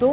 2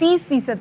30%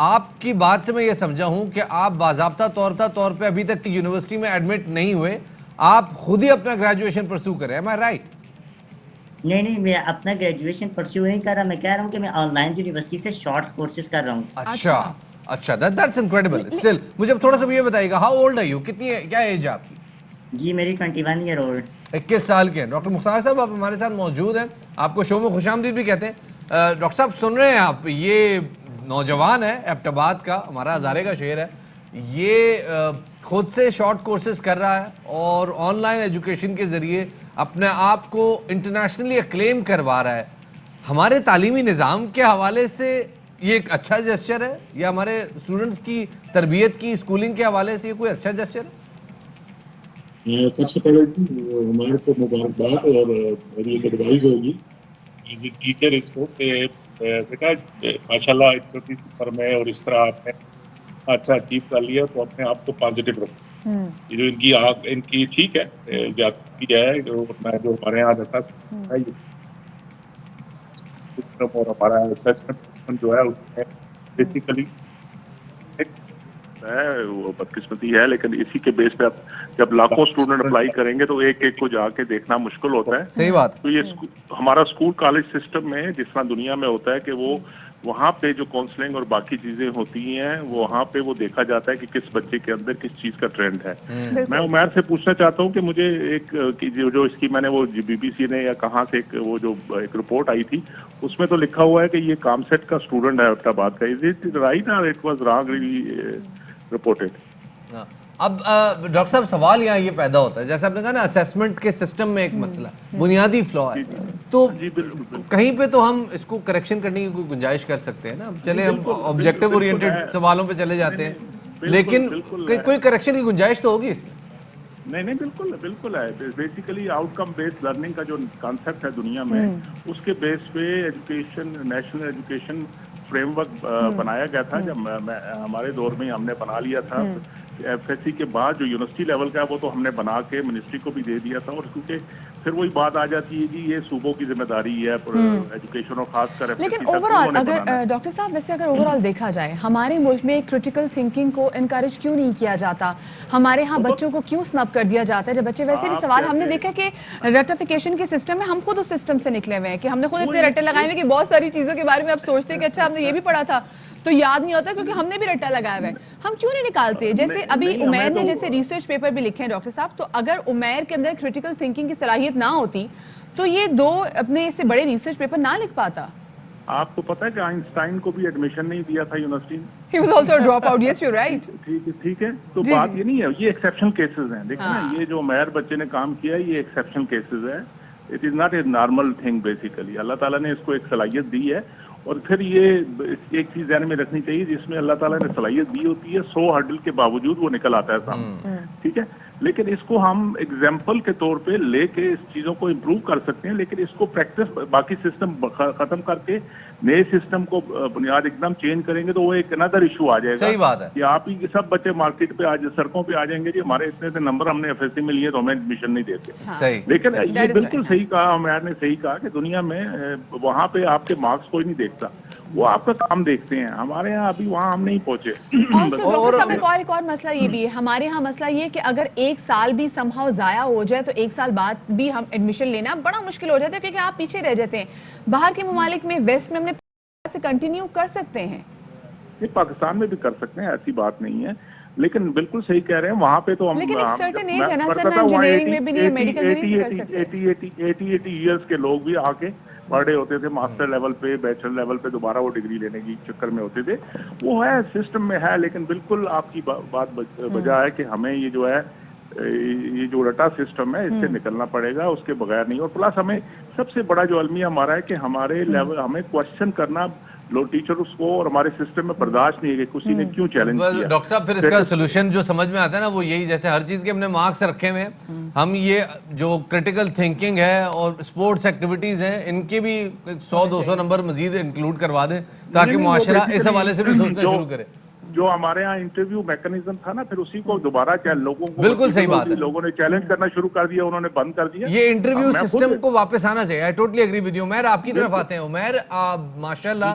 آپ کی بات سے میں یہ سمجھا ہوں کہ آپ باضابطہ طور پہ ابھی تک یونیورسٹی میں ایڈمٹ نہیں ہوئے, آپ خود ہی اپنا گریجویشن پرسو کریں, am I right؟ نہیں میں اپنا گریجویشن پرسیو نہیں کر رہا, میں کہہ رہا ہوں کہ میں آن لائن یونیورسٹی سے شارٹ کورسز کر رہا ہوں. اچھا that's incredible. Still مجھے تھوڑا سا یہ بتائیے گا, how old are you, کتنی ہے, کیا ایج ہے آپ کی؟ جی میری 21 ایئر اولڈ. 21 سال کے ہیں. ڈاکٹر مختار صاحب آپ ہمارے ساتھ موجود ہیں, آپ کو شو میں خوش آمدید بھی کہتے ہیں. ڈاکٹر صاحب سن رہے ہیں آپ, یہ نوجوان ہے ایبٹ آباد کا, ہمارا ہزارے کا شہر ہے, یہ خود سے شارٹ کورسز کر رہا ہے اور آن لائن ایجوکیشن کے ذریعے اپنے آپ کو انٹرنیشنلی اکلیم کروا رہا ہے. ہمارے تعلیمی نظام کے حوالے سے یہ ایک اچھا جسچر ہے, یا ہمارے اسٹوڈنٹس کی تربیت کی اسکولنگ کے حوالے سے یہ کوئی اچھا جسچر ہے؟ سب سے پہلے ہمارے کو مبارکباد, اور میری ایک ایڈوائز ہوگی ٹیچر اس کو کہ بیٹا ماشاء اللہ چھوٹی سی فرم ہے اور اس طرح آپ نے اچھا اچیو کر لیا, تو اپنے آپ کو پازیٹیو رکھو. جو ان کی ٹھیک ہے زیادتی ہے جو ہمارے یہاں رہتا اور ہمارا اسیسمنٹ سسٹم جو ہے اس میں بیسیکلی وہ بدقسمتی ہے, لیکن اسی کے بیس پہ جب لاکھوں اسٹوڈنٹ اپلائی کریں گے تو ایک ایک کو جا کے دیکھنا مشکل ہوتا ہے. صحیح بات. تو یہ ہمارا اسکول کالج سسٹم میں جس طرح دنیا میں ہوتا ہے کہ وہ وہاں پہ جو کاؤنسلنگ اور باقی چیزیں ہوتی ہیں وہاں پہ وہ دیکھا جاتا ہے کہ کس بچے کے اندر کس چیز کا ٹرینڈ ہے. میں عمیر سے پوچھنا چاہتا ہوں کہ مجھے ایک جو اس کی میں نے وہ بی بی سی نے یا کہاں سے وہ جو ایک رپورٹ آئی تھی اس میں تو لکھا ہوا ہے کہ یہ کامسیٹ کا اسٹوڈنٹ ہے ایبٹ آباد کا. از اٹ رائٹ اور اٹ واز رانگلی رپورٹڈ؟ اب ڈاکٹر صاحب سوال یہاں یہ پیدا ہوتا ہے, جیسے آپ نے کہا نا اسیسمنٹ کے سسٹم میں ایک مسئلہ بنیادی فلا ہے, تو کہیں پہ تو ہم اس کو کریکشن کرنے کی کوئی گنجائش کر سکتے ہیں نا. چلے ہم آبجیکٹو اورینٹڈ سوالوں پہ چلے جاتے ہیں, لیکن کوئی کریکشن کی گنجائش تو ہوگی. نہیں بالکل ہے. بیسیکلی آؤٹ کم بیس لرننگ کا جو کانسیپٹ ہے دنیا میں, اس کے بیس پہ education national education frame work بنایا گیا تھا. جب ہمارے دور میں ہم نے بنا لیا تھا. ایف ایس سی کے بعد جو یونیورسٹی لیول کا ہے وہ تو ہم نے بنا کے منسٹری کو بھی دے دیا تھا, اور کیونکہ پھر وہی بات آ جاتی ہے کہ یہ صوبوں کی ذمہ داری ہے ایجوکیشن اور خاص کر. لیکن اوور آل اگر ڈاکٹر صاحب ویسے اگر اوور آل دیکھا جائے ہمارے ملک میں کرٹیکل تھنکنگ کو انکریج کیوں نہیں کیا جاتا, ہمارے ہاں بچوں کو کیوں سنب کر دیا جاتا ہے, جب بچے ویسے بھی سوال ہم نے دیکھا کہ رٹیفیکیشن کے سسٹم میں ہم خود اس سسٹم سے نکلے ہوئے ہیں کہ ہم نے خود اتنے رٹے لگائے ہوئے کہ بہت ساری چیزوں کے بارے میں آپ سوچتے ہیں کہ اچھا ہم نے یہ بھی پڑھا تھا تو یاد نہیں ہوتا کیونکہ ہم نے بھی رٹا لگایا ہوا ہے. ہم کیوں نہیں نکالتے؟ جیسے ابھی عمیر نے جیسے ریسرچ پیپر بھی لکھے ہیں ڈاکٹر صاحب, تو اگر عمیر کے اندر کریٹیکل تھنکنگ کی صلاحیت نہ ہوتی تو یہ دو اپنے اس سے بڑے ریسرچ پیپر نہ لکھ پاتا. آپ کو پتا ہے کہ آئنسٹائن کو بھی ایڈمیشن نہیں دیا تھا یونیورسٹی میں. He was also a dropout. Yes, you're right. ٹھیک ہے, تو بات یہ نہیں ہے, یہ ایکسیپشنل کیسز ہیں. دیکھیں نا, یہ جو عمیر بچے نے کام کیا ہے یہ ایکسیپشنل کیسز ہے. It is not a normal thing. Basically اللہ تعالیٰ نے اس کو ایک صلاحیت دی ہے, اور پھر یہ ایک چیز ذہن میں رکھنی چاہیے, جس میں اللہ تعالیٰ نے صلاحیت دی ہوتی ہے 100 ہرڈل کے باوجود وہ نکل آتا ہے سامنے. ٹھیک ہے, لیکن اس کو ہم ایگزامپل کے طور پہ لے کے اس چیزوں کو امپروو کر سکتے ہیں, لیکن اس کو پریکٹس باقی سسٹم ختم کر کے نئے سسٹم کو بنیاد ایک دم چینج کریں گے تو وہ ایک اندر ایشو آ جائے گا. صحیح بات ہے کہ آپ ہی سب بچے مارکیٹ پہ سڑکوں پہ آ جائیں گے, جی ہمارے اتنے سے نمبر ہم نے ایف ایس سی میں لیے تو ہمیں ایڈمیشن نہیں دیتے. لیکن یہ بالکل صحیح کہا عمیر نے, صحیح کہا کہ دنیا میں وہاں پہ آپ کے مارکس کوئی نہیں دیکھتا, وہ آپ کا کام دیکھتے ہیں. ہمارے یہاں ابھی وہاں ہم نہیں پہنچے. ایک اور مسئلہ یہ بھی ہے ہمارے یہاں, مسئلہ یہ کہ اگر ایک سال بھی سم ہاؤ ضائع ہو جائے تو ایک سال بعد بھی ہم ایڈمیشن لینا بڑا مشکل ہو جاتا ہے, کیونکہ آپ پیچھے رہ جاتے ہیں. باہر کے ممالک میں ویسٹ میں ہم نے سے کنٹینیو کر سکتے ہیں. یہ پاکستان میں بھی کر سکتے ہیں, ایسی بات نہیں ہے, لیکن بالکل صحیح کہہ رہے ہیں وہاں پہ تو ہم 80 ایئرس کے لوگ بھی آ کے پڑھ رہے ہوتے تھے ماسٹر لیول پہ, بیچلر لیول پہ دوبارہ وہ ڈگری لینے کی چکر میں ہوتے تھے. وہ ہے سسٹم میں ہے, لیکن بالکل آپ کی بات وجہ ہے کہ ہمیں یہ جو ہے یہ جو رٹا سسٹم ہے اس سے نکلنا پڑے گا, اس کے بغیر نہیں. اور پلس ہمیں سب سے بڑا جو المیہ ہمارا ہے کہ ہمارے لیول ہمیں کوشچن کرنا لو ٹیچرز کو اور ہمارے سسٹم میں برداشت نہیں ہے کہ کسی نے کیوں چیلنج کیا. ڈاکٹر صاحب پھر اس کا سولوشن جو سمجھ میں آتا ہے نا وہ یہی, جیسے ہر چیز کے ہم نے مارکس رکھے ہوئے ہیں, ہم یہ جو کرٹیکل تھنکنگ ہے اور اسپورٹس ایکٹیویٹیز ہیں ان کے بھی 100-200 نمبر مزید انکلوڈ کروا دیں تاکہ معاشرہ اس حوالے سے بھی سوچنا شروع کرے. جو ہمارے ہاں انٹرویو میکنزم تھا نا, پھر اسی کو دوبارہ لوگوں کو بالکل صحیح بات ہے, لوگوں نے چیلنج کرنا شروع کر دیا, انہوں نے بند کر دیا. یہ انٹرویو سسٹم کو واپس آنا چاہیے. I totally agree with you. Umair آپ کی طرف آتے ہیں. عمیر ماشاءاللہ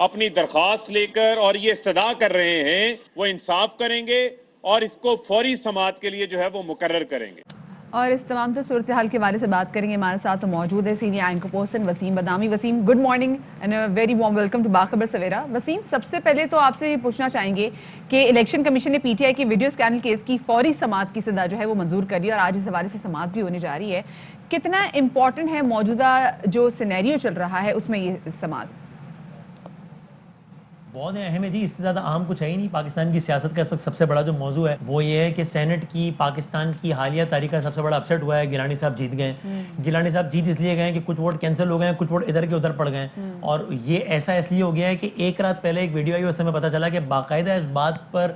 اپنی درخواست لے کر اور یہ صدا کر رہے ہیں وہ انصاف کریں گے اور اس کو فوری سماعت کے لیے جو ہے وہ مقرر کریں گے. اور اس تمام تو صورتحال کے بارے سے بات کریں گے. ہمارے ساتھ موجود ہے senior anchor person Waseem Badami. Waseem, good morning and very warm welcome to Bakhabar Savera. Wasim, سب سے پہلے تو آپ سے یہ پوچھنا چاہیں گے کہ الیکشن کمیشن نے پی ٹی آئی کے ویڈیو اسکینڈل کیس کی فوری سماعت کی صدا جو ہے وہ منظور کر لی اور آج اس حوالے سے سماعت بھی ہونے جا رہی ہے. کتنا امپورٹنٹ ہے موجودہ جو سینیریو چل رہا ہے اس میں یہ سماعت؟ بہت اہم ہے جی. اس سے زیادہ اہم کچھ ہے ہی نہیں. پاکستان کی سیاست کا اس وقت سب سے بڑا جو موضوع ہے وہ یہ ہے کہ سینٹ کی پاکستان کی حالیہ تاریخ کا سب سے بڑا اپسیٹ ہوا ہے. گیلانی صاحب جیت گئے. گیلانی صاحب جیت اس لیے گئے کہ کچھ ووٹ کینسل ہو گئے ہیں, کچھ ووٹ ادھر کے ادھر پڑ گئے ہیں. اور یہ ایسا اس لیے ہو گیا ہے کہ ایک رات پہلے ایک ویڈیو آئی, اس سے ہمیں پتہ چلا کہ باقاعدہ اس بات پر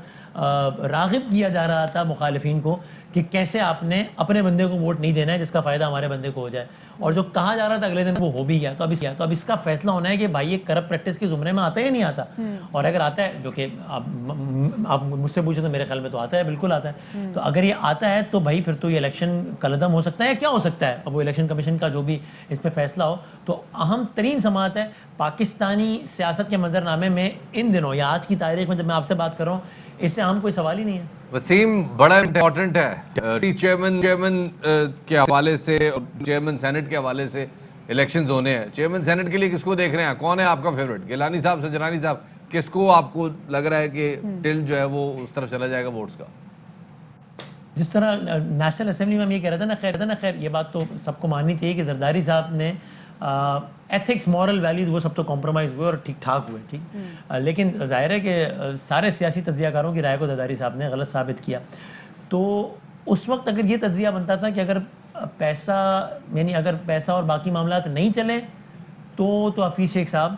راغب کیا جا رہا تھا مخالفین کو کہ کیسے آپ نے اپنے بندے کو ووٹ نہیں دینا ہے جس کا فائدہ ہمارے بندے کو ہو جائے. اور جو کہا جا رہا تھا اگلے دن وہ ہو بھی گیا. تو اب اس کا فیصلہ ہونا ہے کہ بھائی یہ کرپٹ پریکٹس کے زمرے میں آتا ہے یا نہیں آتا. اور اگر آتا ہے, جو کہ آپ مجھ سے پوچھیں تو میرے خیال میں تو آتا ہے, بالکل آتا ہے. تو اگر یہ آتا ہے تو بھائی پھر تو یہ الیکشن کالعدم ہو سکتا ہے یا کیا ہو سکتا ہے. اب وہ الیکشن کمیشن کا جو بھی اس پہ فیصلہ ہو. تو اہم ترین سماعت ہے پاکستانی سیاست کے منظرنامے میں ان دنوں یا آج کی تاریخ میں جب میں آپ سے بات کر رہا ہوں, اس سے اہم کوئی سوال ہی نہیں ہے. وسیم, بڑا امپورٹنٹ ہے چیئرمین کے حوالے سے اور چیئرمین سینٹ کے حوالے سے الیکشنز ہونے ہیں. چیئرمین سینٹ کے لیے کس کو دیکھ رہے ہیں؟ کون ہے آپ کا فیوریٹ؟ گیلانی صاحب, سجرانی صاحب, کس کو آپ کو لگ رہا ہے کہ ٹل جو ہے وہ اس طرف چلا جائے گا ووٹس کا؟ جس طرح نیشنل اسمبلی میں ہم یہ کہہ رہے تھے نا, خیر یہ بات تو سب کو ماننی چاہیے کہ زرداری صاحب نے ایتھکس, مورل ویلیوز وہ سب تو کمپرومائز ہوئے اور ٹھیک ٹھاک ہوئے, ٹھیک. لیکن ظاہر ہے کہ سارے سیاسی تجزیہ کاروں کی رائے کو زرداری صاحب نے غلط ثابت کیا. تو اس وقت اگر یہ تجزیہ بنتا تھا کہ اگر پیسہ اور باقی معاملات نہیں چلیں تو حفیظ شیخ صاحب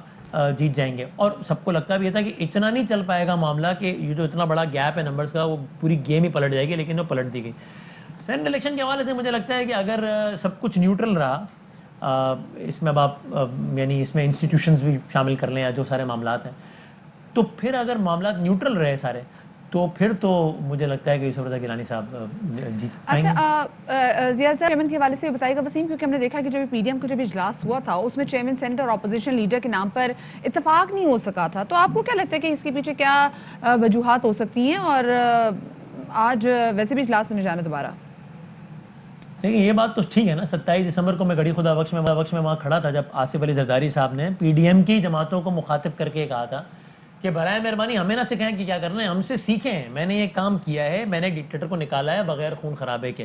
جیت جائیں گے. اور سب کو لگتا بھی یہ تھا کہ اتنا نہیں چل پائے گا معاملہ کہ یہ جو اتنا بڑا گیپ ہے نمبرز کا وہ پوری گیم ہی پلٹ جائے گی, لیکن وہ پلٹ دی گئی. سینٹ الیکشن کے حوالے سے مجھے لگتا ہے کہ اگر سب کچھ نیوٹرل رہا, اس میں اب آپ یعنی اس میں انسٹیٹیوشنز بھی شامل کر لیں یا جو سارے معاملات ہیں, تو پھر اگر معاملات نیوٹرل رہے سارے تو پھر تو مجھے لگتا ہے کہ یوسف رضا گیلانی صاحب جیت پائیں گے. اچھا, ضیاء چیئرمین کے حوالے سے بتائیے گا وسیم, کیونکہ ہم نے دیکھا کہ جو پی ڈی ایم کا جو اجلاس ہوا تھا اس میں چیئرمین سینٹ اور اپوزیشن لیڈر کے نام پر اتفاق نہیں ہو سکا تھا. تو آپ کو کیا لگتا ہے کہ اس کے پیچھے کیا وجوہات ہو سکتی ہیں, اور آج ویسے بھی اجلاس ہونے جانا دوبارہ؟ دیکھیں یہ بات تو ٹھیک ہے نا, 27 دسمبر کو میں گھڑی خدا بخش میں وہاں کھڑا تھا جب آصف علی زرداری صاحب نے پی ڈی ایم کی جماعتوں کو مخاطب کر کے کہا تھا کہ برائے مہربانی ہمیں نہ سکھائیں کہ کیا کرنا ہے, ہم سے سیکھیں. میں نے یہ کام کیا ہے, میں نے ایک ڈکٹیٹر کو نکالا ہے بغیر خون خرابے کے.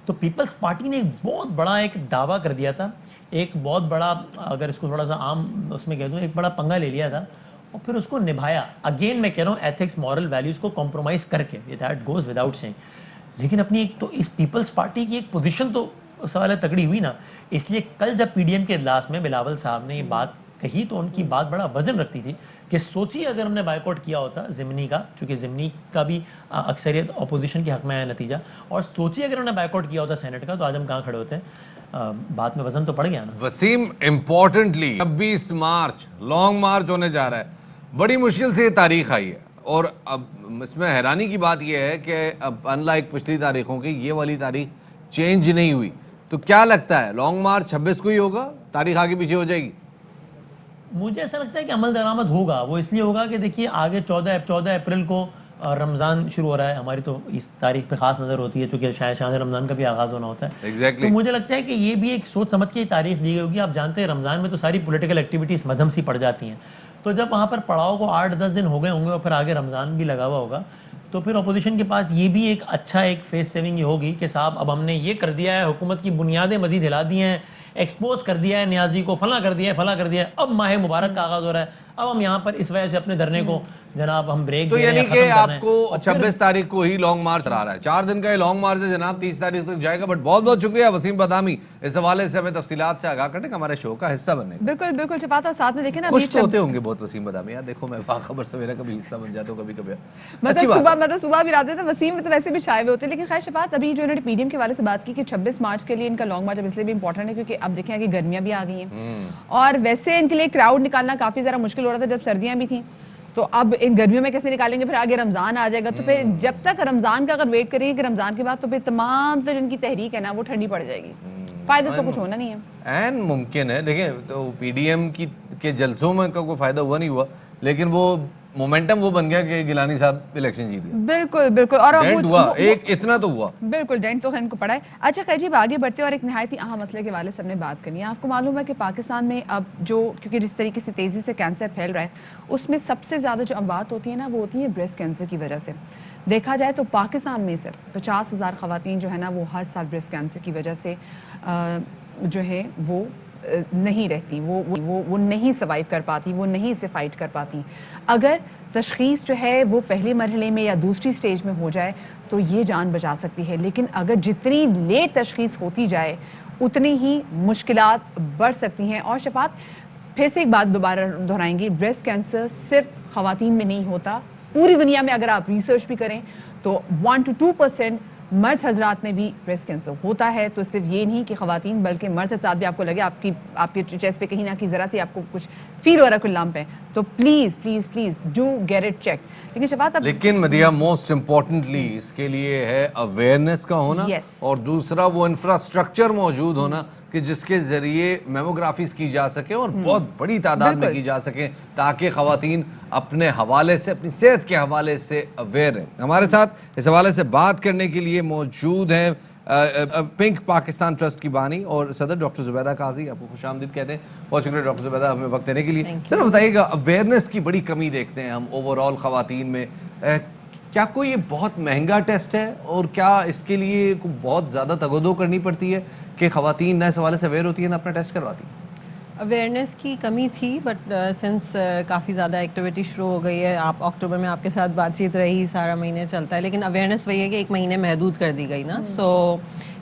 تو پیپلز پارٹی نے ایک بہت بڑا ایک دعویٰ کر دیا تھا, ایک بہت بڑا, اگر اس کو تھوڑا سا عام اس میں کہہ دوں, ایک بڑا پنگا لے لیا تھا اور پھر اس کو نبھایا. اگین میں کہہ رہا ہوں ایتھکس, مورل ویلیوز کو کمپرومائز کر کے, دیٹ گوز وداؤٹ سیئنگ. لیکن اپنی ایک تو اس پیپلز پارٹی کی ایک پوزیشن تو سوال تگڑی ہوئی نا. اس لیے کل جب پی ڈی ایم کے اجلاس میں بلاول صاحب نے یہ بات کہی تو ان کی بات بڑا وزن رکھتی تھی کہ سوچیے اگر ہم نے بائیکاٹ کیا ہوتا ضمنی کا, چونکہ ضمنی کا بھی اکثریت اپوزیشن کے حق میں آیا نتیجہ, اور سوچیے اگر ہم نے بائیکاٹ کیا ہوتا سینٹ کا تو آج ہم کہاں کھڑے ہوتے ہیں. بات میں وزن تو پڑ گیا نا. Waseem, importantly 26 March long march ہونے جا رہا ہے. بڑی مشکل سے یہ تاریخ آئی ہے, اور اب اس میں حیرانی کی بات یہ ہے کہ اب ان لائک پچھلی تاریخوں کی یہ والی تاریخ چینج نہیں ہوئی. تو کیا لگتا ہے لانگ مارچ 26 کو ہی ہوگا, تاریخ آگے پیچھے ہو جائے گی؟ مجھے ایسا لگتا ہے کہ عمل درآمد ہوگا. وہ اس لیے ہوگا کہ دیکھیے آگے 14 اپریل کو رمضان شروع ہو رہا ہے. ہماری تو اس تاریخ پہ خاص نظر ہوتی ہے چونکہ شاید رمضان کا بھی آغاز ہونا ہوتا ہے. تو مجھے لگتا ہے کہ یہ بھی ایک سوچ سمجھ کے تاریخ دی گئی ہوگی. آپ جانتے ہیں رمضان میں تو ساری پولیٹیکل ایکٹیویٹیز مدھم سی پڑ جاتی ہیں, تو جب وہاں پر پڑاؤ کو 8-10 دن ہو گئے ہوں گے اور پھر آگے رمضان بھی لگا ہوا ہوگا, تو پھر اپوزیشن کے پاس یہ بھی ایک اچھا ایک فیس سیونگ یہ ہوگی کہ صاحب اب ہم نے یہ کر دیا ہے, حکومت کی بنیادیں مزید ہلا دی ہیں, ایکسپوز کر دیا ہے نیازی کو, فلاں کر دیا ہے, اب ماہ مبارک کا آغاز ہو رہا ہے, اب ہم یہاں پر اس وجہ سے اپنے دھرنے کو جناب ہم بریک تو دے رہے ہیں, یعنی کہ ختم کر آپ رہے ہیں. کو 26 تاریخ کو ہی لانگ مارچ آ رہا ہے, 4 دن کا یہ لانگ مارچ ہے جناب, 30 تاریخ تک جائے گا. بٹ بہت بہت شکریہ وسیم بادامی اس حوالے سے ہمیں تفصیلات سے آگاہ کرنے کا, ہمارے شو کا حصہ بننے. بالکل بالکل شفاعت, اور ساتھ میں دیکھیں نا خوش تو ہوتے ہوں گے بہت وسیم بادامی یار, دیکھو میں باخبر سویرا کا بھی حصہ بن جاتا ہوں کبھی کبھی. صبح بھی رات میں وسیم تو ویسے بھی چھائے ہوئے ہوتے ہیں. لیکن خیر شفاعت, ابھی جو انہوں نے پی ڈی ایم کے حوالے سے بات کی کہ 26 مارچ کے لیے ان کا لانگ مارچ اب اس لیے بھی امپورٹنٹ ہے کیونکہ اب دیکھیں کہ گرمیاں بھی آ گئی ہیں, اور ویسے ان کے لیے کراؤڈ نکالنا کافی زیادہ مشکل ہو رہا تھا جب سردیاں بھی تھیں. تو اب ان گرمیوں میں کیسے نکالیں گے, پھر آگے رمضان آ جائے گا, تو پھر جب تک رمضان کا اگر ویٹ کریں گے کہ رمضان کے بعد, تو پھر تمام تو جن کی تحریک ہے نا وہ ٹھنڈی پڑ جائے گی. فائدہ اس کو کچھ ہونا نہیں ہے. این ممکن ہے. دیکھیں تو پی ڈی ایم کی کے جلسوں میں کا کوئی فائدہ ہوا نہیں ہوا, لیکن وہ مومنٹم وہ بن گیا کہ گیلانی صاحب الیکشن جیت گئے. بالکل بالکل. اور ڈینٹ ہوا, ایک اتنا تو ہوا. بالکل ڈینٹ تو ان کو پڑا ہے. اچھا خیر جی آگے بڑھتے ہیں اور ایک نہایت ہی اہم مسئلے کے حوالے سے ہم نے بات کرنی ہے. آپ کو معلوم ہے کہ پاکستان میں اب جو کیونکہ جس طریقے سے تیزی سے کینسر پھیل رہا ہے اس میں سب سے زیادہ جو اموات ہوتی ہیں نا وہ ہوتی ہیں بریسٹ کینسر کی وجہ سے. دیکھا جائے تو پاکستان میں صرف 50,000 خواتین جو ہے نا وہ ہر سال بریسٹ کینسر کی وجہ سے جو ہے وہ نہیں رہتی, وہ نہیں سروائیو کر پاتی, وہ نہیں اسے فائٹ کر پاتی. اگر تشخیص جو ہے وہ پہلے مرحلے میں یا دوسری سٹیج میں ہو جائے تو یہ جان بچا سکتی ہے, لیکن اگر جتنی لیٹ تشخیص ہوتی جائے اتنی ہی مشکلات بڑھ سکتی ہیں. اور شفاعت پھر سے ایک بات دوبارہ دہرائیں گی, بریسٹ کینسر صرف خواتین میں نہیں ہوتا, پوری دنیا میں اگر آپ ریسرچ بھی کریں تو 1 to 2% مرد حضرات میں بھی بریسٹ کینسر ہوتا ہے. تو صرف یہ نہیں کہ خواتین بلکہ مرد حضرات بھی آپ کو لگے آپ کے چیسٹ پہ کہیں نہ کہیں ذرا سی آپ کو کچھ فیل ہو رہا ہے کوئی لمپ ہے تو please please please do get it check. لیکن شفاعت لیکن مدیہ موسٹ امپورٹنٹلی اس کے لیے ہے اویئرنیس کا ہونا, اور دوسرا وہ انفراسٹرکچر موجود ہونا کہ جس کے ذریعے میموگرافیز کی جا سکے اور بہت بڑی تعداد میں کی جا سکے تاکہ خواتین اپنے حوالے سے اپنی صحت کے حوالے سے اویئر ہیں. ہمارے ساتھ اس حوالے سے بات کرنے کے لیے موجود ہیں پنک پاکستان ٹرسٹ کی بانی اور صدر ڈاکٹر زبیدہ قاضی. آپ کو خوش آمدید کہتے ہیں. بہت شکریہ ڈاکٹر زبیدہ ہمیں وقت دینے کے لیے. سر بتائیے گا, اویئرنیس کی بڑی کمی دیکھتے ہیں ہم اوور آل خواتین میں, کیا کوئی یہ بہت مہنگا ٹیسٹ ہے اور کیا اس کے لیے بہت زیادہ تگودو کرنی پڑتی ہے کہ خواتین نہ اس حوالے سے اویئر ہوتی ہیں نہ اپنا ٹیسٹ کرواتی ہیں؟ اویئرنیس کی کمی تھی, بٹ سنس کافی زیادہ ایکٹیویٹی شروع ہو گئی ہے. آپ اکتوبر میں آپ کے ساتھ بات چیت رہی, سارا مہینے چلتا ہے, لیکن اویئرنیس وہی ہے کہ 1 مہینے محدود کر دی گئی نا, سو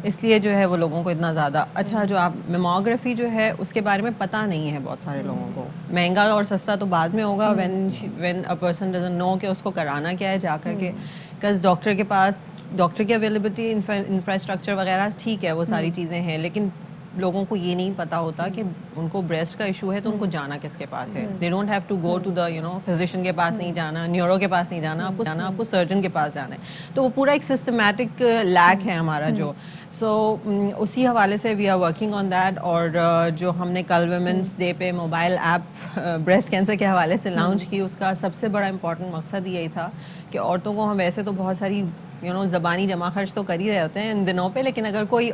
اس لیے جو ہے وہ لوگوں کو اتنا زیادہ اچھا جو آپ میموگرافی جو ہے اس کے بارے میں پتہ نہیں ہے بہت سارے لوگوں کو. مہنگا اور سستا تو بعد میں ہوگا when a person doesn't know کہ اس کو کرانا کیا ہے جا کر کے. بکاز ڈاکٹر کے پاس ڈاکٹر کی اویلیبلٹی انفراسٹرکچر وغیرہ ٹھیک ہے, وہ ساری چیزیں ہیں, لیکن لوگوں کو یہ نہیں پتا ہوتا کہ ان کو بریسٹ کا ایشو ہے تو ان کو جانا کس کے پاس ہے. They don't have to go to the physician کے پاس نہیں جانا, نیورو کے پاس نہیں جانا, آپ کو سرجن کے پاس جانا ہے. تو وہ پورا ایک سسٹمیٹک لیک ہے ہمارا جو. سو اسی حوالے سے we are working on that. اور جو ہم نے کل ویمنس ڈے پہ موبائل ایپ بریسٹ کینسر کے حوالے سے لانچ کی, اس کا سب سے بڑا امپورٹنٹ مقصد یہی تھا کہ عورتوں کو ہم ویسے تو بہت ساری زبانی جمع خرچ تو کر ہی رہے ہوتے ہیں ان دنوں پہ, لیکن اگر کوئی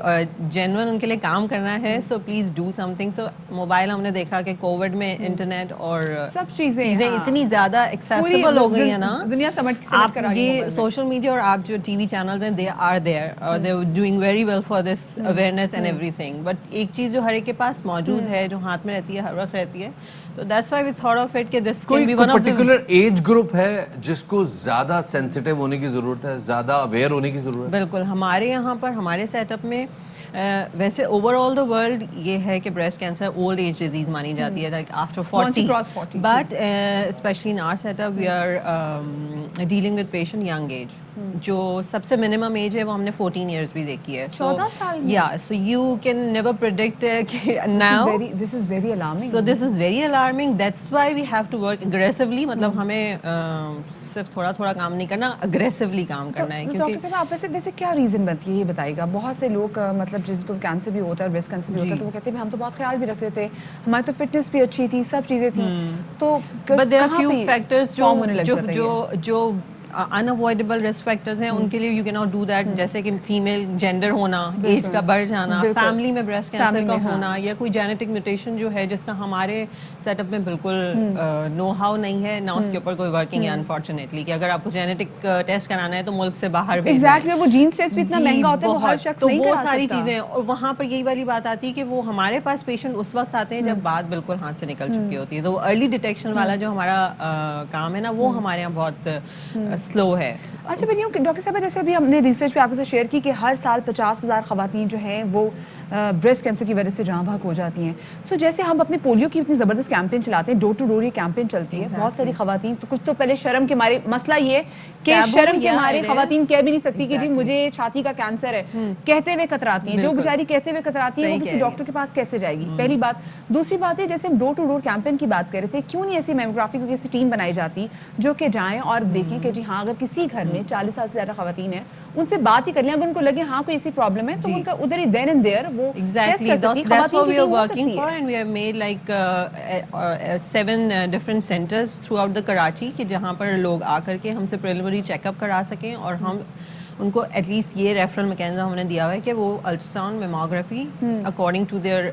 جینوئن ان کے لیے کام کرنا ہے so please do some thing. تو موبائل ہم نے دیکھا کہ کووڈ میں انٹرنیٹ اور سب چیزیں اتنی زیادہ ایکسیسیبل ہو گئی ہیں نا, دنیا سمجھ آپ یہ سوشل میڈیا اور آپ جو ٹی وی چینلز ہیں they are there, they are doing very well for this awareness and everything. But ایک چیز جو ہر ایک کے پاس موجود ہے, جو ہاتھ میں رہتی ہے, ہر وقت رہتی ہے, تو that's why we thought of it کہ this can be one of the. Particular age group ہے جس کو زیادہ سینسیٹیو ہونے کی ضرورت ہے, زیادہ اویئر ہونے کی ضرورت ہے؟ بالکل. ہمارے یہاں پر ہمارے سیٹ اپ میں ویسے اوور آل دا ورلڈ یہ ہے کہ breast cancer old age disease مانی جاتی ہے, like after 40, but especially in our set up we are dealing with patient young age. جو سب سے منیمم ایج ہے وہ ہم نے 14 ایئرس بھی دیکھی ہے. 14 سال میں. یا so you can never predict کہ now this is very alarming. So this is very alarming. That's why we have to work aggressively. مطلب ہمیں صرف تھوڑا تھوڑا کام نہیں کرنا, اگریسولی کام کرنا ہے. ڈاکٹر صاحب آپ ویسے کیا ریزن بنتی ہے یہ بتائیے گا؟ بہت سے لوگ مطلب جن کو کینسر بھی ہوتا ہے, بریسٹ کینسر بھی ہوتا ہے, تو وہ کہتے ہیں ہم تو بہت خیال بھی رکھ رہے تھے, ہماری تو فٹنس بھی اچھی تھی, سب چیزیں تھیں, تو but there are few factors جو اناوائڈیبل رسک فیکٹرز ہیں, ان کے لیے یو کی ناٹ ڈو دیٹ. جیسے کہ فیمیل جینڈر ہونا, ایج کا بڑھ جانا, فیملی میں بریسٹ کینسر کا ہونا, یا کوئی جینیٹک میوٹیشن جو ہے جس کا ہمارے سیٹ اپ میں بالکل نو ہاؤ نہیں ہے, نہ اس کے اوپر کوئی ورکنگ ہے انفارچونیٹلی, کہ اگر آپ کو جینیٹک ٹیسٹ کرانا ہے تو ملک سے باہر بھیجنا ہے. وہ جینس ٹیسٹ بھی اتنا مہنگا ہوتا ہے, وہ ہر شخص نہیں کرا سکتا. تو وہ ساری چیزیں, اور وہاں پر یہی والی بات آتی ہے کہ وہ ہمارے پاس پیشنٹ اس وقت آتے ہیں جب بات بالکل ہاتھ سے نکل چکی ہوتی ہے. تو وہ ارلی ڈیٹیکشن والا جو ہمارا کام ہے نا, وہ ہمارے یہاں بہت سلو ہے. اچھا بتائیے ڈاکٹر صاحب, جیسے ابھی ہم نے ریسرچ پہ آپ سے شیئر کی کہ ہر سال 50,000 خواتین جو ہیں وہ بریسٹ کینسر کی وجہ سے جاں بحق ہو جاتی ہیں. سو جیسے ہم اپنے پولیو کی اتنی زبردست کیمپین چلاتے ہیں, ڈور ٹو ڈور یہ کیمپین چلتی ہے, بہت ساری خواتین تو کچھ تو پہلے شرم کے مارے, مسئلہ یہ کہ شرم کے مارے خواتین کہہ بھی نہیں سکتی کہ جی مجھے چھاتی کا کینسر ہے, کہتے ہوئے کتراتی ہیں. جو بیچاری کہتے ہوئے کتراتی ہے وہ کسی ڈاکٹر کے پاس کیسے جائے گی؟ پہلی بات. دوسری بات ہے جیسے ہم ڈور ٹو ڈور کیمپین کی بات کر رہے تھے, کیوں نہیں ایسی میموگرافی کی ایسی ٹیم بنائی جاتی جو کہ جائیں اور دیکھیں کہ جی ہاں اگر کسی گھر میں 40 سال سے زیادہ خواتین ہیں ان سے بات ہی کر لیں, اگر ان کو لگے ہاں کوئی ایسی پرابلم ہے تو ان کا ادھر ہی دین اینڈ دیئر وہ Exactly, that's what we are working for, and we have made like 7 different centers throughout the Karachi کہ جہاں پر لوگ آ کر کے ہم سے پریلیمنری چیک اپ کرا سکیں, اور ہم ان کو ایٹ لیسٹ یہ ریفرل میکینزم ہم نے دیا ہوا ہے کہ وہ ultrasound mammography according to their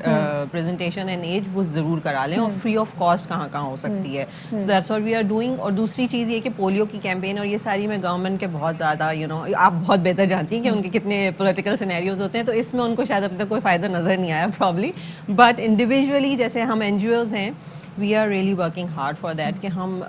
presentation and age وہ ضرور کرا لیں, اور فری آف کاسٹ کہاں کہاں ہو سکتی ہے. So that's what we are doing. اور دوسری چیز یہ کہ پولیو کی کیمپین اور یہ ساری میں گورنمنٹ کے بہت زیادہ آپ بہت بہتر جانتی ہیں کہ ان کے کتنے پولیٹیکل سینیریوز ہوتے ہیں, تو اس میں ان کو شاید ابھی تک کوئی فائدہ نظر نہیں آیا پرابلی, بٹ انڈیویجولی جیسے ہم این جی اوز ہیں we are really working hard for that کہ ہم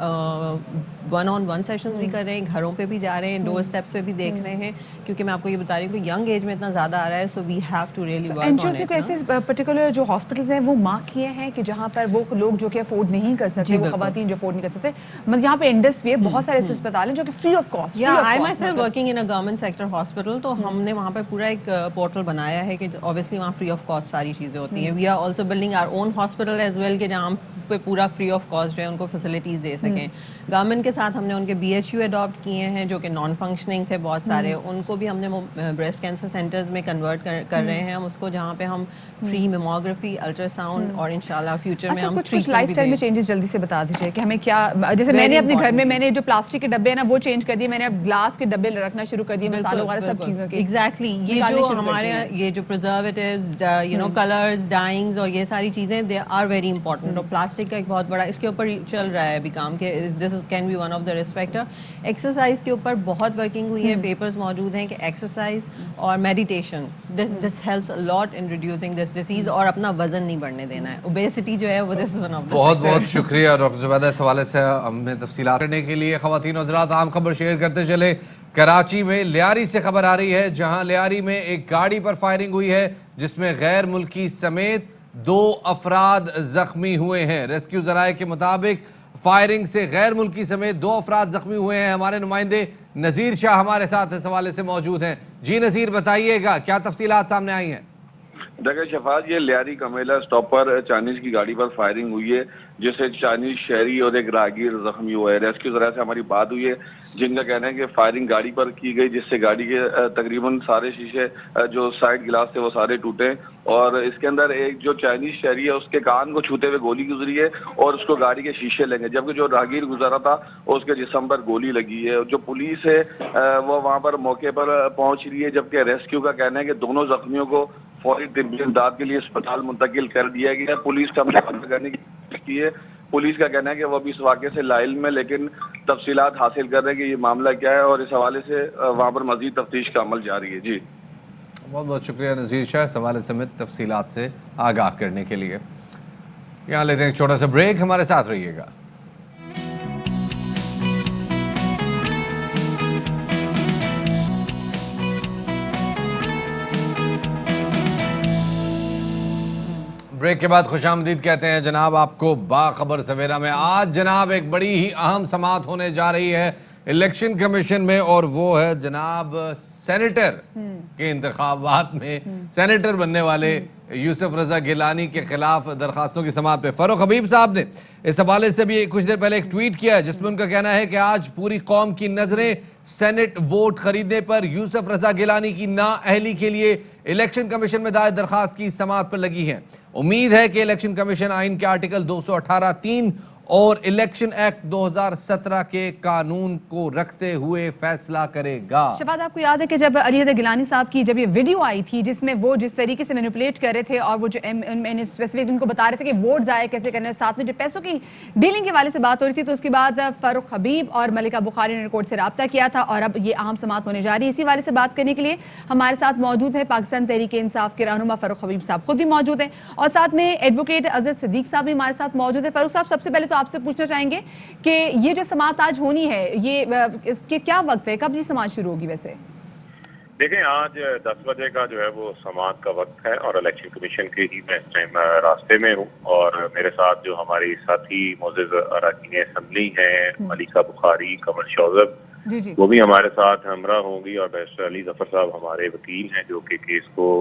1-on-1 سیشنز بھی کر رہے ہیں, گھروں پہ بھی جا رہے ہیں, ڈور اسٹیپس پہ بھی دیکھ رہے ہیں, کیونکہ میں آپ کو یہ بتا رہی ہوں کہ ینگ ایج میں اتنا زیادہ آ رہا ہے. So we have to really work on it. N G Os نے کوئی ایسے پرٹیکولر جو ہاسپٹلز ہیں وہ مارک کیے ہیں کہ جہاں پر وہ لوگ جو کہ افورڈ نہیں کر سکتے, وہ خواتین جو افورڈ نہیں کر سکتے, مطلب یہاں پہ انڈس بھی ہے, بہت سارے ایسے اسپتال ہیں جو کہ فری آف کاسٹ. یا I myself working in a government sector hospital, تو ہم نے وہاں پہ پورا ایک پورٹل بنایا ہے کہ اوبیسلی وہاں فری آف کاسٹ ساری چیزیں ہوتی ہیں. We are also building our own hospital as well کہ جہاں ہم پہ پورا فری آف کاسٹ جو ہے ان کو فیسلٹیز دے سکیں. گورنمنٹ کے ساتھ ہم نے ان کے بی ایچ یو اڈاپٹ کیے ہیں جو کہ نان فنکشننگ تھے بہت سارے, ان کو بھی ہم نے بریسٹ کینسر سینٹرز میں کنورٹ کر رہے ہیں ہم اس کو, جہاں پہ ہم فری میموگرافی, الٹرا ساؤنڈ, اور انشاءاللہ فیوچر میں ہم کچھ لائف اسٹائل میں چینجز جلدی سے بتا دیجیے کہ ہمیں کیا, جیسے میں نے اپنے گھر میں میں نے جو پلاسٹک کے ڈبے ہیں نا وہ چینج کر دیے, میں نے اب گلاس کے ڈبے رکھنا شروع کر دیے, مسالوں وغیرہ سب چیزوں کے. ایگزیکٹلی, یہ جو ہمارے یہ جو پرزرویٹیوز کلرز ڈائنگز اور یہ ساری چیزیں دے آر ویری امپورٹنٹ. اور پلاسٹک کا ایک بہت بڑا اس کے اوپر چل رہا ہے ابھی کام کہ this is can be one of the risk factor. Exercise کے اوپر بہت ورکنگ ہوئی ہے, پیپرز موجود ہیں کہ ایکسرسائز اور meditation this helps a lot in reducing this disease, اور اپنا وزن نہیں بڑھنے دینا ہے. اوبیسٹی جو ہے وہ دس ون آف دا. بہت بہت شکریہ ڈاکٹر زبیدہ اس حوالے سے ہمیں تفصیلات کرنے کے لیے. خواتین و حضرات, عام خبر شیئر کرتے چلے. کراچی میں لیاری سے خبر آ رہی ہے جہاں لیاری میں ایک گاڑی پر فائرنگ ہوئی ہے جس میں غیر ملکی سمیت 2 افراد زخمی ہوئے ہیں. ریسکیو ذرائع کے مطابق فائرنگ سے غیر ملکی سمیت 2 افراد زخمی ہوئے ہیں. ہمارے نمائندے نذیر شاہ ہمارے ساتھ اس حوالے سے موجود ہیں. جی نذیر, بتائیے گا کیا تفصیلات سامنے آئی ہیں؟ دیکھیں شفاعت, یہ لیاری کمیلا اسٹاپ پر چائنیز کی گاڑی پر فائرنگ ہوئی ہے جس سے چائنیز شہری اور ایک راہگیر زخمی ہوا ہے. ریسکیو ذرائع سے ہماری بات ہوئی ہے جن کا کہنا ہے کہ فائرنگ گاڑی پر کی گئی جس سے گاڑی کے تقریباً سارے شیشے جو سائڈ گلاس تھے وہ سارے ٹوٹے, اور اس کے اندر ایک جو چائنیز شہری ہے اس کے کان کو چھوتے ہوئے گولی گزری ہے اور اس کو گاڑی کے شیشے لگے, جبکہ جو راہگیر گزرا تھا اس کے جسم پر گولی لگی ہے. جو پولیس ہے وہ وہاں پر موقع پر پہنچ رہی ہے, جبکہ ریسکیو کا کہنا ہے کہ دونوں زخمیوں کو فوری طبی امداد کے لیے اسپتال منتقل کر دیا گیا. پولیس کا مقابلہ کرنے کی ہے. پولیس کا کہنا ہے کہ وہ ابھی اس واقعے سے لاعلم ہے, لیکن تفصیلات حاصل کر رہے ہیں کہ یہ معاملہ کیا ہے, اور اس حوالے سے وہاں پر مزید تفتیش کا عمل جاری ہے. جی بہت بہت شکریہ نذیر شاہ اس حوالے سمیت تفصیلات سے آگاہ کرنے کے لیے. یہاں لیتے ہیں ایک چھوٹا سا بریک, ہمارے ساتھ رہیے گا. بریک کے بعد خوش آمدید کہتے ہیں جناب آپ کو باخبر سویرا میں. آج جناب ایک بڑی ہی اہم سماعت ہونے جا رہی ہے الیکشن کمیشن میں, اور وہ ہے جناب سینیٹر کے انتخابات میں سینیٹر بننے والے یوسف رضا گیلانی کے خلاف درخواستوں کی سماعت پہ. فاروق حبیب صاحب نے اس حوالے سے بھی کچھ دیر پہلے ایک ٹویٹ کیا ہے جس میں ان کا کہنا ہے کہ آج پوری قوم کی نظریں سینٹ ووٹ خریدنے پر یوسف رضا گیلانی کی نااہلی کے لیے الیکشن کمیشن میں دائر درخواست کی سماعت پر لگی ہیں. امید ہے کہ الیکشن کمیشن آئین کے آرٹیکل 218(3) اور الیکشن ایکٹ 2017 کے قانون کو رکھتے ہوئے فیصلہ کرے گا. شفاعت, آپ کو یاد ہے کہ جب علی حیدر گیلانی صاحب کی جب یہ ویڈیو آئی تھی جس میں وہ جس طریقے سے مینیپولیٹ کر رہے تھے اور وہ جو میں نے اسپیسیفک ان کو بتا رہے تھے کہ ووٹ ضائع کیسے کرنا ہے, ساتھ میں جو پیسوں کی ڈیلنگ کے حوالے سے بات ہو رہی تھی, تو اس کے بعد فاروق حبیب اور ملکہ بخاری نے کورٹ سے رابطہ کیا تھا اور اب یہ اہم سماعت ہونے جا رہی ہے. اسی حوالے سے بات کرنے کے لیے ہمارے ساتھ موجود ہے پاکستان تحریک انصاف کے رہنما فاروق حبیب صاحب خود بھی موجود ہیں, اور ساتھ میں ایڈوکیٹ اظہر صدیق صاحب بھی ہمارے ساتھ موجود ہیں. فاروق صاحب, سب سے پہلے تو آپ سے پوچھنا چاہیں گے کہ یہ جو سماعت آج ہونی ہے یہ اس کے کیا وقت ہے, کب یہ سماعت شروع ہوگی؟ ویسے دیکھیں آج 10 بجے کا جو ہے وہ سماعت کا وقت ہے اور الیکشن کمیشن کے ہی میں اس ٹائم راستے میں ہوں, اور میرے ساتھ جو ہماری ساتھی معزز اراکین اسمبلی ہیں ملکہ بخاری, قمر شوذب, وہ بھی ہمارے ساتھ ہمراہ ہوں گی, اور بیرسٹر علی ظفر صاحب ہمارے وکیل ہیں جو کہ کیس کو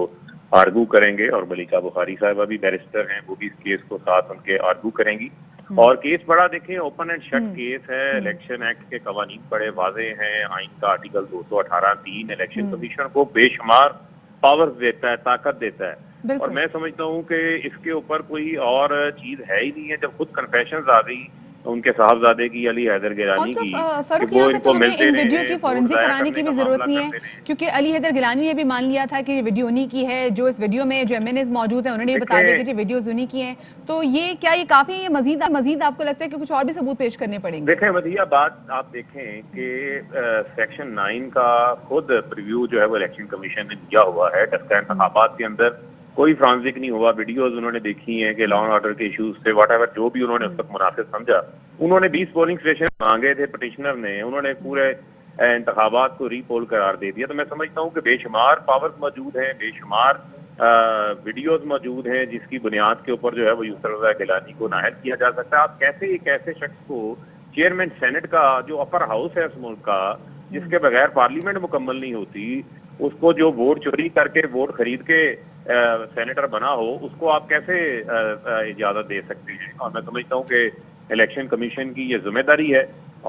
آرگو کریں گے, اور ملکہ بخاری صاحبہ بھی بیرسٹر ہیں, وہ بھی اس کیس کو ساتھ ان کے آرگو کریں گی. اور کیس بڑا دیکھیں اوپن اینڈ شٹ کیس ہے. الیکشن ایکٹ کے قوانین بڑے واضح ہیں. آئین کا آرٹیکل 218(3) الیکشن کمیشن کو بے شمار پاورز دیتا ہے, طاقت دیتا ہے, اور میں سمجھتا ہوں کہ اس کے اوپر کوئی اور چیز ہے ہی نہیں ہے. جب خود کنفیشنز آ گئی ان کے صاحبزادے کی, علی حیدر گیلانی کی, فاروق یہاں پہ تو ہمیں ان ویڈیو کی فورنزک کرانے کی بھی ضرورت نہیں ہے, کیونکہ علی حیدر گیلانی نے بھی مان لیا تھا کہ یہ ویڈیو انہی کی ہے. جو اس ویڈیو میں جو ایم این ایز موجود ہیں انہوں نے یہ بتا دیا کہ یہ ویڈیوز انہی کی ہیں. تو یہ کیا یہ کافی ہے, یہ مزید آپ کو لگتا ہے کہ کچھ اور بھی ثبوت پیش کرنے پڑیں گے؟ دیکھیں ودیعہ بات آپ دیکھیں کہ سیکشن 9 کا خود پریویو جو ہے وہ الیکشن کمیشن نے دیا ہوا ہے. ڈسکہ انتخابات کے اندر کوئی فرانزک نہیں ہوا. ویڈیوز انہوں نے دیکھی ہیں کہ لا اینڈ آرڈر کے ایشوز سے واٹ ایور جو بھی انہوں نے اس وقت مناسب سمجھا. انہوں نے 20 پولنگ اسٹیشن مانگے تھے پٹیشنر نے, انہوں نے پورے انتخابات کو ری پول قرار دے دیا. تو میں سمجھتا ہوں کہ بے شمار پاورز موجود ہیں, بے شمار ویڈیوز موجود ہیں جس کی بنیاد کے اوپر جو ہے وہ یسر رضا گیلانی کو نااہل کیا جا سکتا ہے. آپ کیسے ایک ایسے شخص کو چیئرمین سینٹ کا, جو اپر ہاؤس ہے اس ملک کا, جس کے بغیر پارلیمنٹ مکمل نہیں ہوتی, اس کو جو ووٹ چوری کر کے ووٹ خرید کے سینیٹر بنا ہو, اس کو آپ کیسے اجازت دے سکتے ہیں؟ اور میں سمجھتا ہوں کہ الیکشن کمیشن کی یہ ذمہ داری ہے,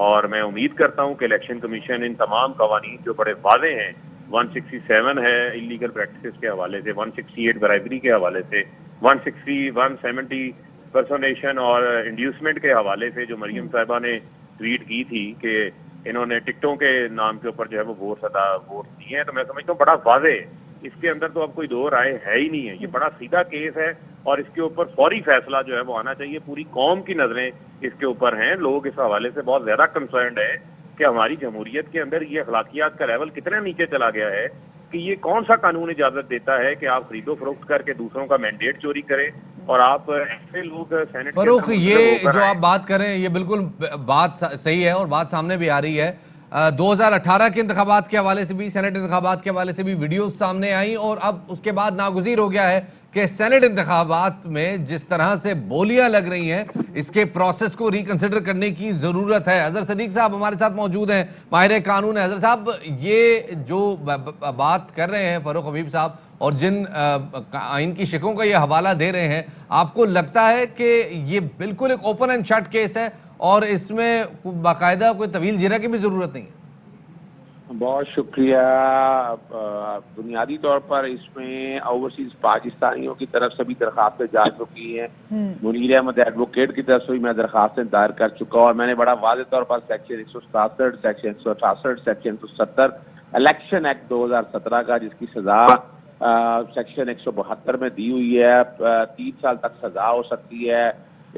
اور میں امید کرتا ہوں کہ الیکشن کمیشن ان تمام قوانین جو بڑے واضح ہیں, 167 ہے انلیگل پریکٹسز کے حوالے سے, 168 برائبری کے حوالے سے, 170 پرسونیشن اور انڈیوسمنٹ کے حوالے سے, جو مریم صاحبہ نے ٹویٹ کی تھی کہ انہوں نے ٹکٹوں کے نام کے اوپر جو ہے وہ ووٹ دیے ہیں. تو میں سمجھتا ہوں بڑا واضح ہے, اس کے اندر تو اب کوئی دو رائے ہے ہی نہیں ہے. یہ بڑا سیدھا کیس ہے اور اس کے اوپر فوری فیصلہ جو ہے وہ آنا چاہیے. پوری قوم کی نظریں اس کے اوپر ہیں. لوگ اس حوالے سے بہت زیادہ کنسرنڈ ہے کہ ہماری جمہوریت کے اندر یہ اخلاقیات کا لیول کتنا نیچے چلا گیا ہے کہ یہ کون سا قانون اجازت دیتا ہے کہ آپ خرید و فروخت کر کے دوسروں کا مینڈیٹ چوری کریں, اور آپ ایسے لوگ سینٹ. فاروق, یہ جو آپ بات کر رہے ہیں یہ بالکل بات صحیح ہے اور بات سامنے بھی آ رہی ہے. 2018 کے انتخابات کے حوالے سے بھی, سینٹ انتخابات کے حوالے سے بھی ویڈیوز سامنے آئیں, اور اب اس کے بعد ناگزیر ہو گیا ہے کہ سینٹ انتخابات میں جس طرح سے بولیاں لگ رہی ہیں اس کے پروسیس کو ریکنسیڈر کرنے کی ضرورت ہے. اظہر صدیق صاحب ہمارے ساتھ موجود ہیں, ماہر قانون ہیں. اظہر صاحب, یہ جو بات کر رہے ہیں فاروق حبیب صاحب اور جن آئین کی شکوں کا یہ حوالہ دے رہے ہیں, آپ کو لگتا ہے کہ یہ بالکل ایک اوپن اینڈ شٹ کیس ہے اور اس میں باقاعدہ کوئی طویل جرہ کی بھی ضرورت نہیں ہے؟ بہت شکریہ. بنیادی طور پر اس میں اوورسیز پاکستانیوں کی طرف سے بھی درخواستیں جا چکی ہیں. منیر احمد ایڈوکیٹ کی طرف سے بھی میں درخواستیں دائر کر چکا ہوں, اور میں نے بڑا واضح طور پر section 167, section 168, section 170 election act 2017 کا, جس کی سزا سیکشن 172 میں دی ہوئی ہے, 3 سال تک سزا ہو سکتی ہے,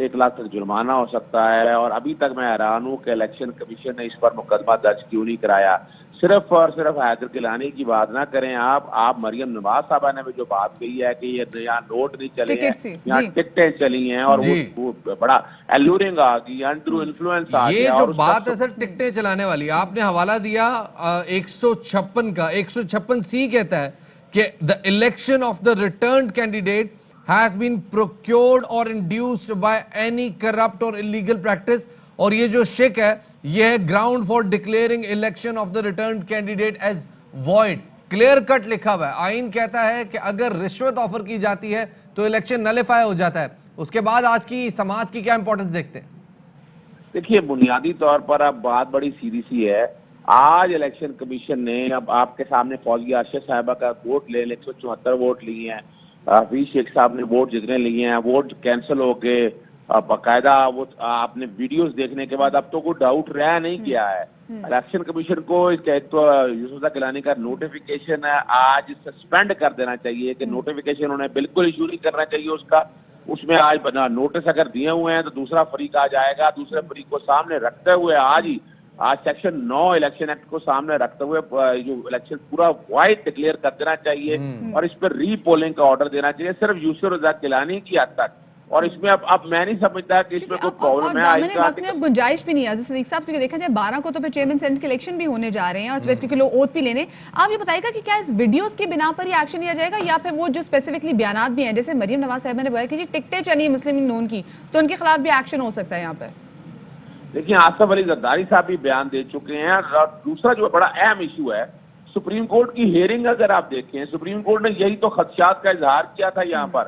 1 لاکھ تک جرمانہ ہو سکتا ہے. اور ابھی تک میں حیران ہوں کہ الیکشن کمیشن نے اس پر مقدمہ درج کیوں نہیں کرایا. صرف اور صرف حیدر گیلانی کی بات نہ کریں آپ مریم نواز صاحبہ نے بھی جو بات کہی ہے کہ یہ یہاں نوٹ نہیں چلے ہیں, یہاں ٹکٹیں چلی ہیں, اور وہ بڑا ایلورنگ آ گئی, انڈرو انفلوئنس آ گیا. یہ جو بات ہے سر ٹکٹیں چلانے والی, آپ نے حوالہ دیا 156 کا, 156C کہتا ہے کہ the election of the returned candidate has been procured or induced by any corrupt or illegal practice. اور یہ جو شک ہے یہ ہے ground for declaring election of the returned candidate as void. Clear cut لکھا ہوا ہے. آئین کہتا ہے کہ اگر رشوت آفر کی جاتی ہے تو الیکشن نلیفائی ہو جاتا ہے. اس کے بعد آج کی سماعت کی کیا امپورٹنس دیکھتے ہیں؟ دیکھیے, بنیادی طور پر اب بات بڑی سیدھی سی ہے. آج الیکشن کمیشن نے اب آپ کے سامنے فوزیہ ارشد صاحبہ کا ووٹ لے 174 ووٹ لیے ہیں, حفیظ شیخ صاحب نے ووٹ جتنے لیے ہیں, ووٹ کینسل ہو کے باقاعدہ وہ آپ نے ویڈیوز دیکھنے کے بعد اب تو کوئی ڈاؤٹ رہ نہیں کیا ہے. الیکشن کمیشن کو اس کا ایک تو یوسف رضا گیلانی کا نوٹیفیکیشن آج سسپینڈ کر دینا چاہیے کہ نوٹیفیکیشن انہیں بالکل ایشو نہیں کرنا چاہیے اس کا. اس میں آج نوٹس اگر دیے ہوئے ہیں تو دوسرا فریق آ جائے گا, دوسرے فریق کو سامنے رکھتے ہوئے آج سیکشن 9 الیکشن ایکٹ کو سامنے رکھتے ہوئے جو الیکشن پورا وائڈ ڈکلیئر کر دینا چاہیے اور اس پر ری پولنگ کا آرڈر دینا چاہیے صرف یوسف رضا گیلانی کی حد تک. اور اس میں اب میں نہیں سمجھتا کہ اس میں کوئی پرابلم ہے. وقت میں اب گنجائش بھی نہیں ہے صدیق صاحب, کیونکہ دیکھا جائے 12 کو تو پھر چیئرمین سینٹ کے الیکشن بھی ہونے جا رہے ہیں, اور کیونکہ لوگ اوتھ بھی لینے. آپ یہ بتائیے گا کہ کیا اس ویڈیوز کی بنا پر یہ ایکشن لیا جائے گا, یا پھر وہ جو اسپیسیفکلی بیانات بھی ہیں, جیسے مریم نواز صاحبہ نے بتایا کہ جی ٹکٹیں چلی مسلم نون کی, تو ان کے خلاف بھی ایکشن ہو سکتا ہے یہاں پر؟ دیکھیں, آصف علی زرداری صاحب بھی بیان دے چکے ہیں. اور دوسرا جو بڑا اہم ایشو ہے, سپریم کورٹ کی ہیئرنگ اگر آپ دیکھیں, سپریم کورٹ نے یہی تو خدشات کا اظہار کیا تھا یہاں پر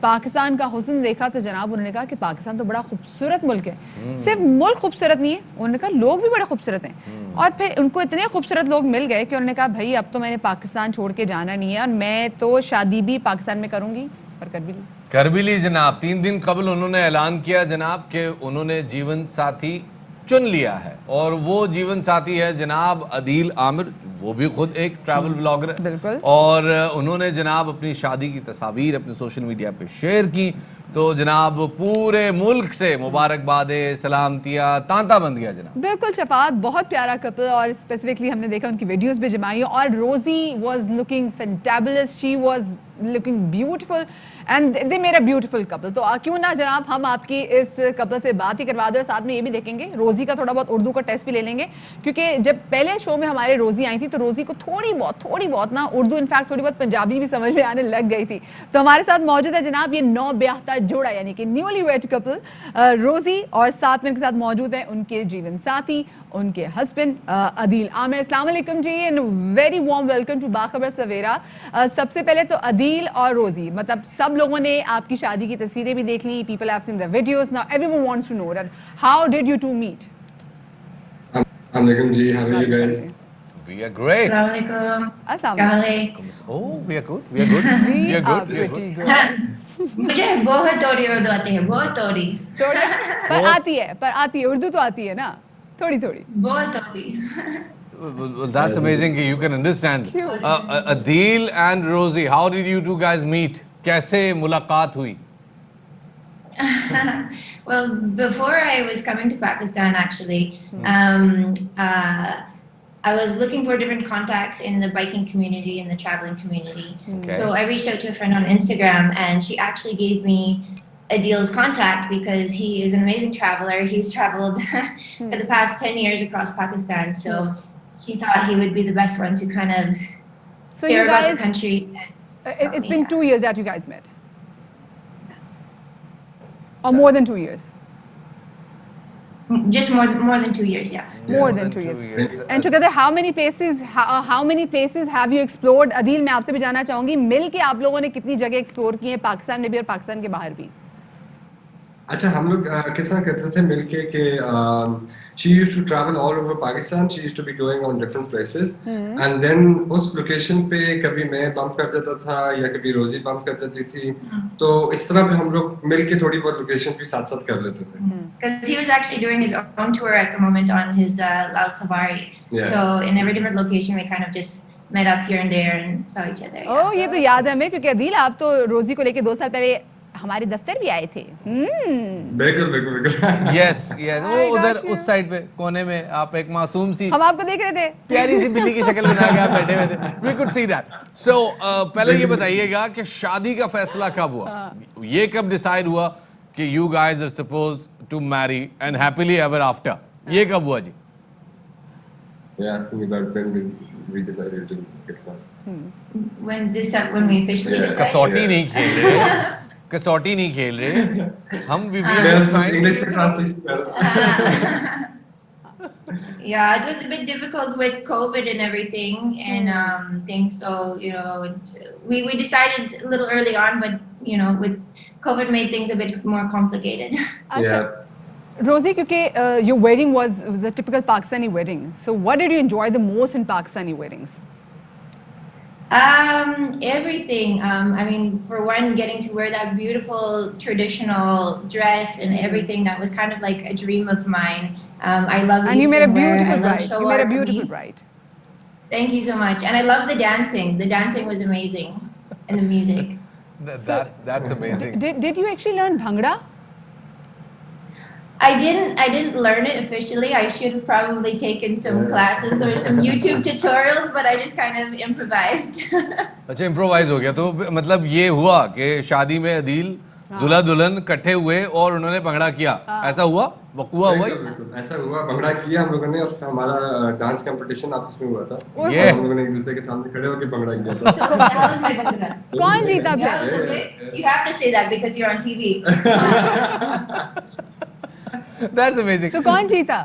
پاکستان کا حسن دیکھا تو جناب انہوں نے کہا کہ پاکستان تو بڑا خوبصورت ملک ہے. صرف ملک خوبصورت نہیں ہے, انہوں نے کہا لوگ بھی بڑے خوبصورت ہیں. اور پھر ان کو اتنے خوبصورت لوگ مل گئے کہ انہوں نے کہا بھائی اب تو میں نے پاکستان چھوڑ کے جانا نہیں ہے, اور میں تو شادی بھی پاکستان میں کروں گی, اور کر بھی لی جناب. 3 دن قبل انہوں نے اعلان کیا جناب کہ انہوں نے جیون ساتھی چن لیا ہے, اور وہ جیون ساتھی ہے جناب عدیل عامر, وہ بھی خود ایک ٹریول بلاگر ہے. بالکل. اور انہوں نے جناب اپنی شادی کی تصاویر اپنے سوشل میڈیا پہ شیئر کی, تو جناب پورے ملک سے مبارکبادیں, سلامتیاں, تانتا بن گیا جناب. بالکل شفاعت, بہت پیارا کپل, اور اسپیسیفکلی ہم نے دیکھا ان کی ویڈیوز بھی جمائی, اور Rosie was looking fantabulous, she was looking beautiful and they made a beautiful couple. تو کیوں نہ جناب ہم آپ کی اس کپل سے بات ہی کروا دیں, اور ساتھ میں یہ بھی دیکھیں گے روزی کا تھوڑا بہت اردو کا ٹیسٹ بھی لے لیں گے, کیونکہ جب پہلے شو میں ہمارے روزی آئی تھی تو روزی کو تھوڑی بہت نا اردو, انفیکٹ تھوڑی بہت پنجابی بھی سمجھ میں آنے لگ گئی تھی. تو ہمارے ساتھ موجود ہے جناب یہ نو بیاہتا جوڑا, یعنی کہ نیولی ویڈ کپل روزی, اور ساتھ میں ان کے ساتھ موجود ہیں ان کے جیون ساتھی, ان کے ہسبینڈ عدیل عامر. السلام علیکم جی, and very warm welcome to Bakhabar Savera. سب سے پہلے تو عدیل اور روزی, مطلب سب لوگوں نے آپ کی شادی کی تصویریں بھی دیکھ لی, people have seen the videos, now everyone wants to know that how did you two meet. السلام علیکم جی, how are you guys? We are great. السلام علیکم. السلام علیکم. Oh, we are good. We are good. We are good. We are pretty good. good. مجھے بہت توڑی اردو آتی ہے, بہت توڑی. پر آتی ہے اردو تو آتی ہے نا تھوڑی تھوڑی. بہت توڑی. Well, that's amazing کہ you can understand. Adil and Rosie, how did you two guys meet? کیسے ملاقات ہوئی؟ Well, before I was coming to Pakistan, actually, I was looking for different contacts in the biking community and the traveling community. Okay. So I reached out to a friend on Instagram, and she actually gave me Adil's contact because he is an amazing traveler. He's traveled for the past 10 years across Pakistan. So she thought he would be the best one to kind of hear about the country. It's been 2 years that you guys met. Or more than 2 years? Just more than 2 years, yeah. More than 2 years. And together, how many places have you explored? Adil, میں آپ سے بھی جاننا چاہوں گی, مل کے آپ لوگوں نے کتنی جگہ ایکسپلور کی ہیں, پاکستان میں بھی اور پاکستان کے باہر بھی؟ اچھا, ہم لوگ کس طرح کرتے تھے مل کے کہ she used to travel all over Pakistan, she used to be going on different places, and then اس لوکیشن پہ کبھی میں بمپ کر جاتا تھا یا کبھی روزی بمپ کر جاتی تھی, تو اس طرح بھی ہم لوگ مل کے تھوڑی بہت لوکیشن بھی ساتھ ساتھ کر لیتے تھے. Because he was actually doing his own tour at the moment on his Laos Safari. Yeah. So in every different location we kind of just met up here and there and saw each other. Oh, یہ تو یاد ہے ہمیں, کیونکہ عدیل آپ تو روزی کو لے کے 2 سال پہلے ہمارے دفتر بھی آئے تھے. بالکل بالکل بالکل. یس یس, وہ ادھر اس سائڈ پہ کونے میں آپ ایک معصوم سی, ہم آپ کو دیکھ رہے تھے, پیاری سی بلی کی شکل بنا کے آپ بیٹھے ہوئے تھے. We could see that. So پہلے یہ بتائیے گا کہ شادی کا فیصلہ کب ہوا, یہ کب ڈیسائیڈ ہوا کہ you guys are supposed to marry and happily ever after, یہ کب ہوا جی؟ Yeah, asking about when we decided to get married. When we officially decided. کسوٹی نہیں کھیل رہے, کسوٹی نہیں کھیل رہے ہم. English میں translation کر رہا. Yeah, it was a bit difficult with COVID and everything and things. So, you know, we decided a little early on, but, you know, with COVID made things a bit more complicated. Yeah. Rosie, kyunki your wedding was a typical Pakistani wedding. So what did you enjoy the most in Pakistani weddings? Everything. I mean, for one, getting to wear that beautiful traditional dress and everything, that was kind of like a dream of mine. I love Eastern wear. And you made a beautiful bride. You made a beautiful bride. Thank you so much. And I love the dancing. The dancing was amazing. And the music. That's amazing. Did you actually learn Bhangra? I didn't learn it officially. I should have probably taken some classes or some YouTube tutorials, but I just kind of improvised. اچھا, improvise ہو گیا. تو مطلب یہ ہوا کہ شادی میں عدیل دلہا دلہن کٹھے ہوئے اور انہوں نے بھنگڑا کیا, ایسا ہوا, وقوع ہوا؟ ایسا ہوا, بھنگڑا کیا ہم لوگوں نے, اور ہمارا ڈانس کمپٹیشن آپس میں ہوا تھا, ہم لوگوں نے ایک دوسرے کے سامنے کھڑے ہو کے بھنگڑا کیا تھا. کون جیتا پھر؟ You have to say that because you're on TV. That's amazing. So کون جیتا؟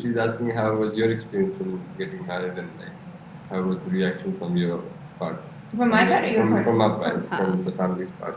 she's asking how was your experience in getting married, and like how was the reaction from your part? From my part or your part? From my part, from the family's part.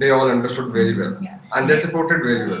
they all understood very well and they supported very well.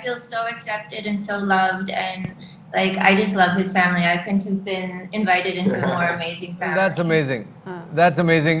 feel so accepted and so loved, and like, I just love his family. I couldn't have been invited into a more amazing family. That's amazing. That's amazing.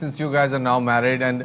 since you guys are now married and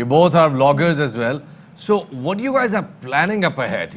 you both are vloggers as well. So what you guys are planning up ahead?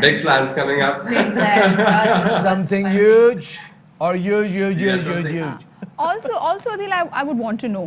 Big plans coming up. Big plans. Lots of Something fun. huge or huge. Yes, something- Also Adil, I would want to know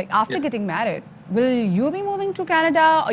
like after getting married, will you be moving to Canada, or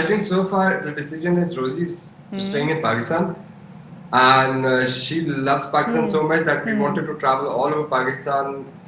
I think so far the decision is Rosie's staying in Pakistan, and she loves Pakistan so much that we wanted to travel all over Pakistan.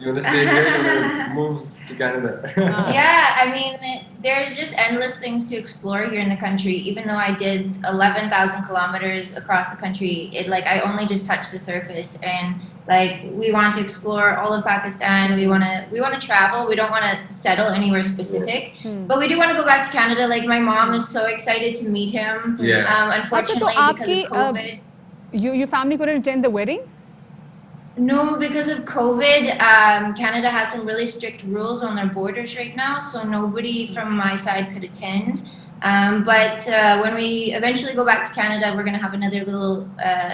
You want to stay here? You want to move to Canada? Yeah, I mean, there's just endless things to explore here in the country. Even though I did 11,000 kilometers across the country, I only just touched the surface. And like, we want to explore all of Pakistan. We want to travel. We don't want to settle anywhere specific. But we do want to go back to Canada. Like, my mom is so excited to meet him. Yeah. Unfortunately, because of COVID. Your family couldn't attend the wedding? No, because of COVID, Canada has some really strict rules on their borders right now, so nobody from my side could attend. But when we eventually go back to Canada, we're going to have another little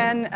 and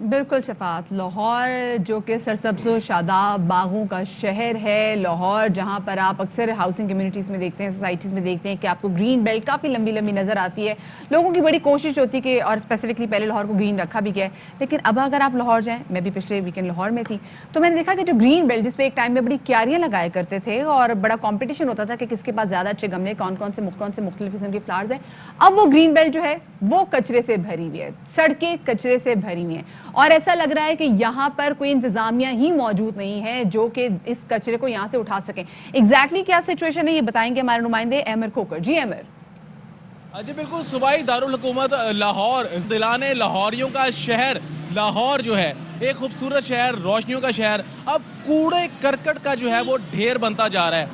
بالکل شفاعت، لاہور جو کہ سرسبز و شاداب باغوں کا شہر ہے، لاہور جہاں پر آپ اکثر ہاؤسنگ کمیونٹیز میں دیکھتے ہیں، سوسائٹیز میں دیکھتے ہیں کہ آپ کو گرین بیلٹ کافی لمبی لمبی نظر آتی ہے. لوگوں کی بڑی کوشش ہوتی ہے کہ، اور اسپیسیفکلی پہلے لاہور کو گرین رکھا بھی گیا ہے، لیکن اب اگر آپ لاہور جائیں، میں بھی پچھلے ویکینڈ لاہور میں تھی، تو میں نے دیکھا کہ جو گرین بیلٹ جس پہ ایک ٹائم میں بڑی کیاریاں لگایا کرتے تھے اور بڑا کمپٹیشن ہوتا تھا کہ کس کے پاس زیادہ اچھے گملے، کون سے مختلف قسم کے فلاورز ہیں، اب وہ گرین بیلٹ جو ہے وہ کچرے سے بھری ہوئی ہے، سڑکیں کچرے سے بھری ہوئی ہیں، اور ایسا لگ رہا ہے کہ یہاں پر کوئی انتظامیہ ہی موجود نہیں ہے جو کہ اس کچرے کو یہاں سے اٹھا سکیں. ایگزیکٹلی کیا سچویشن ہے یہ بتائیں گے ہمارے نمائندے احمد کھوکر. جی احمد. جی بالکل، صوبائی دارالحکومت لاہور، دلان لاہوریوں کا شہر لاہور جو ہے ایک خوبصورت شہر، روشنیوں کا شہر، اب کوڑے کرکٹ کا جو ہے وہ ڈھیر بنتا جا رہا ہے.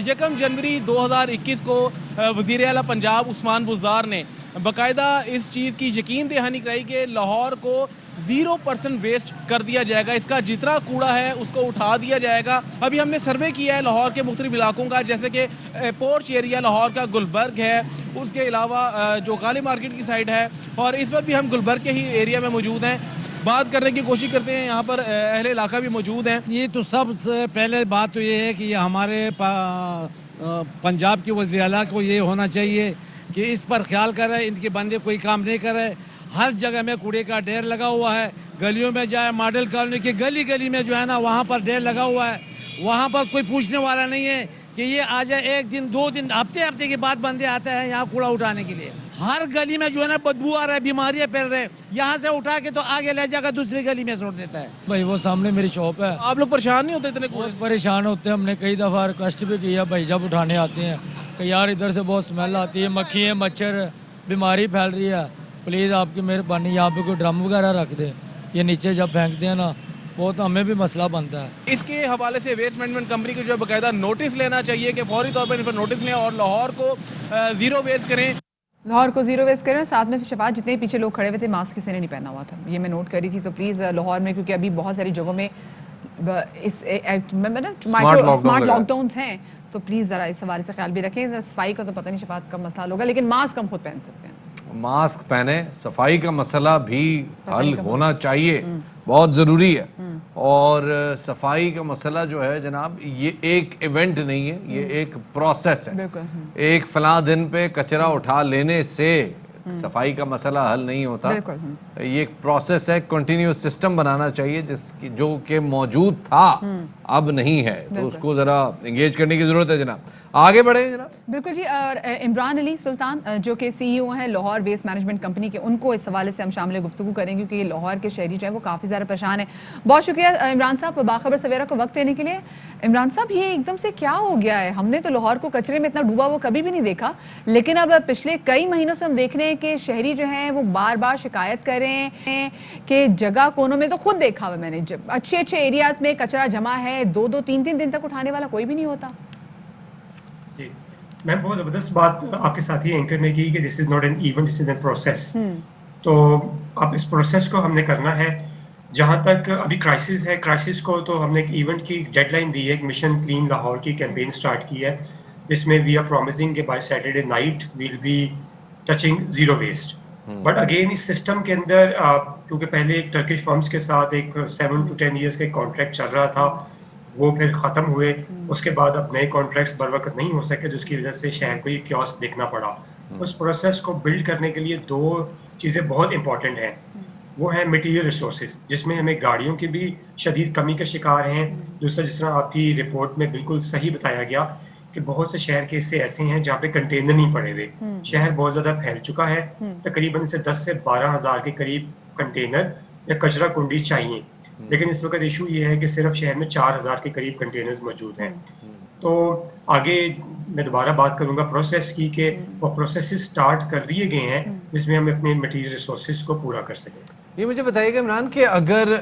1 جنوری 2021 کو وزیر اعلیٰ پنجاب عثمان بزدار نے باقاعدہ اس چیز کی یقین دہانی کرائی کہ لاہور کو 0% ویسٹ کر دیا جائے گا، اس کا جتنا کوڑا ہے اس کو اٹھا دیا جائے گا. ابھی ہم نے سروے کیا ہے لاہور کے مختلف علاقوں کا، جیسے کہ پورچ ایریا لاہور کا گلبرگ ہے، اس کے علاوہ جو غالب مارکیٹ کی سائڈ ہے، اور اس وقت بھی ہم گلبرگ کے ہی ایریا میں موجود ہیں. بات کرنے کی کوشش کرتے ہیں، یہاں پر اہل علاقہ بھی موجود ہیں. یہ تو سب سے پہلے بات تو یہ ہے کہ یہ ہمارے پنجاب کے وزیر اعلیٰ کو یہ ہونا چاہیے کہ اس پر خیال کرے، ان کے بندے کوئی کام نہیں کرے. ہر جگہ میں کوڑے کا ڈھیر لگا ہوا ہے، گلیوں میں جائے، ماڈل کالونی کی گلی گلی میں جو ہے نا وہاں پر ڈھیر لگا ہوا ہے. وہاں پر کوئی پوچھنے والا نہیں ہے کہ یہ آ جائے 1 دن 2 دن ہفتے کے بعد بندے آتے ہیں یہاں کوڑا اٹھانے کے لیے. ہر گلی میں جو ہے نا بدبو آ رہا ہے، بیماریاں پھیل رہے ہیں، یہاں سے اٹھا کے تو آگے لے جا کر دوسری گلی میں چھوڑ دیتا ہے. بھائی وہ سامنے میری شاپ ہے. آپ لوگ پریشان نہیں ہوتے اتنے کوڑے؟ بہت پریشان ہوتے ہیں، ہم نے کئی دفعہ ریکویسٹ بھی کیا بھائی جب اٹھانے آتے ہیں کہ یار ادھر سے بہت اسمیل آتی ہے، مکھیاں مچھر بیماری پھیل رہی ہے، پلیز آپ کی مہربانی یہاں پہ کوئی ڈرم وغیرہ رکھ دیں، یہ نیچے جب پھینکتے ہیں نا وہ تو ہمیں بھی مسئلہ بنتا ہے. اس کے حوالے سے ویسٹ مینجمنٹ کمپنی کو جو ہے باقاعدہ نوٹس لینا چاہیے کہ فوری طور پر ان پر نوٹس لیں اور لاہور کو 0 ویسٹ کریں. لاہور کو 0 ویسٹ کریں. ساتھ میں شفاعت جتنے پیچھے لوگ کھڑے ہوئے تھے ماسک کسی نے نہیں پہنا ہوا تھا، یہ میں نوٹ کری تھی. تو پلیز لاہور میں، کیونکہ ابھی بہت ساری جگہوں میں اس اسمارٹ لاک ڈاؤنز ہیں، تو پلیز ذرا اس حوالے سے خیال بھی رکھیں. صفائی کا تو پتہ نہیں شفاعت کا مسئلہ حل ہوگا، لیکن ماسک ہم خود پہن سکتے ہیں. ماسک پہنے، صفائی کا مسئلہ بھی حل ہونا چاہیے، بہت ضروری ہے. اور صفائی کا مسئلہ جو ہے جناب یہ ایک ایونٹ نہیں ہے، یہ ایک پروسیس ہے. ایک فلاں دن پہ کچرا اٹھا لینے سے صفائی کا مسئلہ حل نہیں ہوتا. یہ ایک پروسیس ہے، کنٹینیوس سسٹم بنانا چاہیے جو کہ موجود تھا اب نہیں ہے، تو اس کو ذرا انگیج کرنے کی ضرورت ہے. جناب آگے بڑھیں جناب. بالکل جی. اور عمران علی سلطان جو کہ CEO ہیں لاہور ویسٹ مینجمنٹ کمپنی کے، ان کو اس حوالے سے ہم شامل گفتگو کریں گے، کیونکہ یہ لاہور کے شہری جو ہیں وہ کافی زیادہ پریشان ہیں. بہت شکریہ عمران صاحب باخبر سویرا کو وقت دینے کے لیے. عمران صاحب یہ ایک دم سے کیا ہو گیا ہے؟ ہم نے تو لاہور کو کچرے میں اتنا ڈوبا وہ کبھی بھی نہیں دیکھا، لیکن اب پچھلے کئی مہینوں سے ہم دیکھ رہے ہیں کہ شہری جو ہیں وہ بار بار شکایت کر رہے ہیں کہ جگہ کونوں میں، تو خود دیکھا ہوا میں نے، اچھے ایریاز میں کچرا جمع ہے، 2-2 3-3 دن تک اٹھانے والا کوئی بھی نہیں ہوتا. میں بہت زبردست بات آپ کے ساتھی اینکر نے کی کہ this is not an event, this is an process. تو اب اس پروسیس کو ہم نے کرنا ہے. جہاں تک ابھی کرائسس ہے، کرائسس کو تو ہم نے ایک ایونٹ کی ڈیڈ لائن دی ہے، ایک مشن کلین لاہور کی کیمپین سٹارٹ کی ہے، جس میں وی آر پرومسنگ کہ by Saturday night will be touching 0 waste. But again اس سسٹم کے اندر کیونکہ پہلے ایک ٹرکش فرمز کے ساتھ ایک 7 to 10 ایئرس کا کانٹریکٹ چل رہا تھا، وہ پھر ختم ہوئے. اس کے بعد اب نئے کانٹریکٹس بر وقت نہیں ہو سکے، جس کی وجہ سے شہر کو یہ کیوس دیکھنا پڑا. اس پروسیس کو بلڈ کرنے کے لیے 2 چیزیں بہت امپورٹنٹ ہیں. وہ ہیں مٹیریل ریسورسز، جس میں ہمیں گاڑیوں کی بھی شدید کمی کا شکار ہیں. دوسرا، جس طرح آپ کی رپورٹ میں بالکل صحیح بتایا گیا کہ بہت سے شہر کے حصے ایسے ہیں جہاں پہ کنٹینر نہیں پڑے ہوئے. شہر بہت زیادہ پھیل چکا ہے، تقریباً سے 10 سے 12 ہزار کے قریب کنٹینر یا کچرا کنڈی چاہیے. لیکن اس وقت ایشو یہ ہے کہ صرف شہر میں 4000 کے قریب کنٹینرز موجود ہیں. تو آگے میں دوبارہ بات کروں گا پروسیس کی، کہ وہ پروسیسز سٹارٹ کر دیے گئے ہیں جس میں ہم اپنے مٹیریل ریسورسز کو پورا کر سکیں. یہ مجھے بتائیے کہ عمران کہ اگر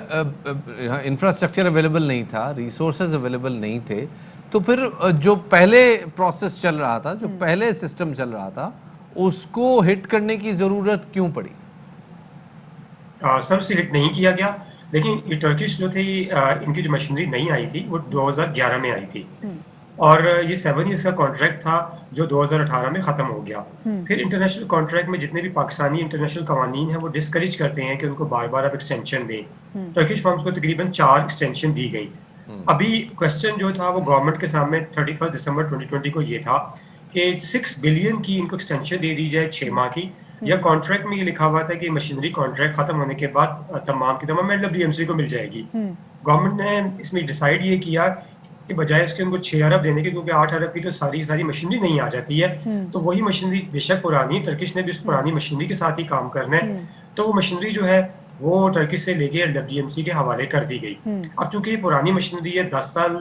انفراسٹرکچر اویلیبل نہیں تھا، ریسورسز اویلیبل نہیں تھے، تو پھر جو پہلے پروسیس چل رہا تھا، جو پہلے سسٹم چل رہا تھا، اس کو ہٹ کرنے کی ضرورت کیوں پڑی؟ سر اسے ہٹ نہیں کیا گیا، لیکن یہ ٹرکش جو تھی ان کی جو مشینری نہیں آئی تھی وہ 2011 میں آئی تھی. اور یہ 7 ایئرس کا کانٹریکٹ تھا جو 2018 میں ختم ہو گیا. پھر انٹرنیشنل کانٹریکٹ میں جتنے بھی پاکستانی انٹرنیشنل قوانین ہیں وہ ڈسکریج کرتے ہیں کہ ان کو بار بار اب ایکسٹینشن دیں. ٹرکش فارمز کو تقریباً 4 ایکسٹینشن دی گئی. ابھی کوشچن جو تھا وہ گورنمنٹ کے سامنے 31 دسمبر 2020 کو یہ تھا کہ 6 بلین کی ان کو ایکسٹینشن دے دی جائے 6 ماہ کی, یا کانٹریکٹ میں یہ لکھا ہوا تھا کہ مشینری کانٹریکٹ ختم ہونے کے بعد تمام کی تمام LWMC کو مل جائے گی. گورنمنٹ نے اس میں ڈیسائیڈ یہ کیا کہ بجائے اس کے ان کو 6 ارب دینے کے, کیونکہ 8 ارب کی تو ساری مشینری نہیں آ جاتی ہے, تو وہی مشینری بے شک پرانی, ٹرکش نے بھی اس پرانی مشینری کے ساتھ ہی کام کرنا ہے, تو وہ مشینری جو ہے وہ ٹرکش سے لے کے LWMC کے حوالے کر دی گئی. اب چونکہ یہ پرانی مشینری ہے, 10 سال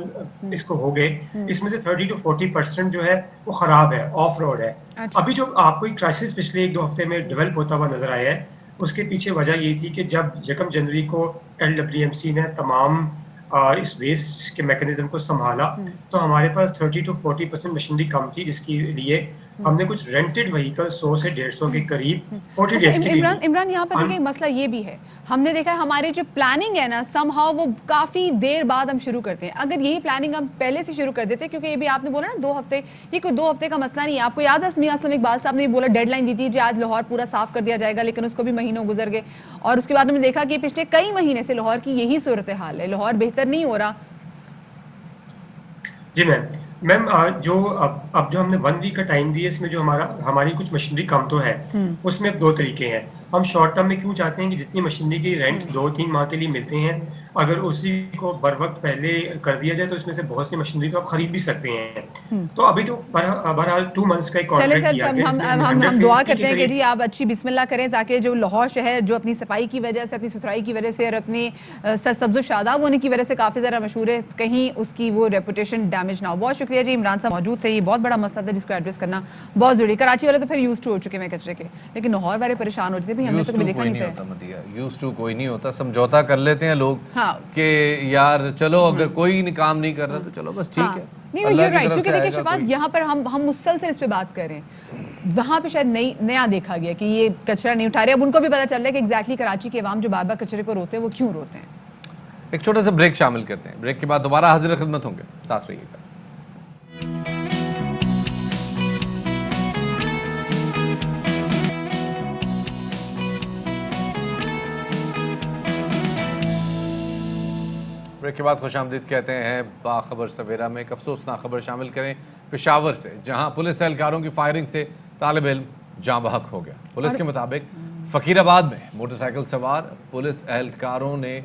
اس کو ہو گئے, اس میں سے 30 to 40% جو ہے وہ خراب ہے, آف روڈ ہے. ابھی جو آپ کو ایک کرائسس پچھلے 1-2 ہفتے میں ڈیولپ ہوتا ہوا نظر آیا ہے, اس کے پیچھے وجہ یہ تھی کہ جب 1 جنوری کو LWMC نے تمام اس ویسٹ کے میکنزم کو سنبھالا تو ہمارے پاس 30 to 40% مشینری کم تھی, جس کے لیے ہم نے کچھ رینٹڈ وہیکل 100 سے 150 کے قریب 40 ڈیز کے لیے. عمران یہاں پر دیکھیں مسئلہ یہ بھی ہے, ہم نے دیکھا ہے ہماری جو پلاننگ ہے نا سم ہاؤ وہ کافی دیر بعد ہم شروع کرتے ہیں. اگر یہی پلاننگ ہم پہلے سے شروع کر دیتے, کیونکہ یہ بھی آپ نے بولا نا 2 ہفتے, یہ کوئی 2 ہفتے کا مسئلہ نہیں ہے. آپ کو یاد ہے میاں اسلم اقبال صاحب نے بولا ڈیڈ لائن دی تھی جی آج لاہور پورا صاف کر دیا جائے گا, لیکن اس کو بھی مہینوں گزر گئے, اور اس کے بعد ہم نے دیکھا کہ پچھلے کئی مہینے سے لاہور کی یہی صورتحال ہے, لاہور بہتر نہیں ہو رہا. جی میم جو اب جو ہم نے 1 ویک کا ٹائم دیا, اس میں جو ہماری کچھ مشینری کم تو ہے, اس میں 2 طریقے ہیں. ہم شارٹ ٹرم میں کیوں چاہتے ہیں کہ جتنی مشینری کی رینٹ 2-3 ماہ کے لیے ملتے ہیں, اگر اسی کو بر وقت پہلے کر دیا جائے تو اس میں سے بہت سی مشینری کو آپ خرید بھی سکتے ہیں. تو ابھی تو بہرحال 2 منتھس کا ایک کانٹریکٹ کیا گیا. ہم دعا کرتے ہیں کہ جی آپ اچھی بسم اللہ کریں, تاکہ جو لاہور شہر جو اپنی صفائی کی وجہ سے, اپنی ستھرائی کی وجہ سے اور اپنی سرسبز و شاداب ہونے کی وجہ سے کافی زیادہ مشہور ہے, کہیں اس کی وہ ریپوٹیشن ڈیمیج نہ ہو. بہت شکریہ جی, عمران صاحب موجود تھے. یہ بہت بڑا مسئلہ تھا جس کو ایڈریس کرنا بہت ضروری. کراچی والے تو پھر یوز ٹو ہو چکے ہیں کچرے کے, لیکن لاہور والے پریشان ہو جاتے ہیں. ہم نے تو کبھی دیکھا نہیں تھا. یوز ٹو کوئی نہیں ہوتا, سمجھوتا کر لیتے ہیں لوگ کہ یار چلو اگر کوئی کام نہیں کر رہا تو چلو بس ٹھیک ہے. نہیں, کیونکہ دیکھیں شفاعت یہاں پر ہم مسلسل اس پہ بات کر رہے ہیں, وہاں پہ شاید نیا دیکھا گیا کہ یہ کچرا نہیں اٹھا رہے. اب ان کو بھی پتا چل رہا ہے کہ ایگزیکٹلی کراچی کے عوام جو بار بار کچرے کو روتے ہیں وہ کیوں روتے ہیں. ایک چھوٹا سا بریک شامل کرتے ہیں, بریک کے بعد دوبارہ حاضر خدمت ہوں گے, ساتھ رہیے گا. بریک کے بعد خوش آمدید کہتے ہیں. باخبر سویرا میں ایک افسوسناک خبر شامل کریں پشاور سے, جہاں پولیس اہلکاروں کی فائرنگ سے طالب علم جاں بحق ہو گیا. پولیس کے مطابق فقیر آباد میں موٹر سائیکل سوار پولیس اہلکاروں نے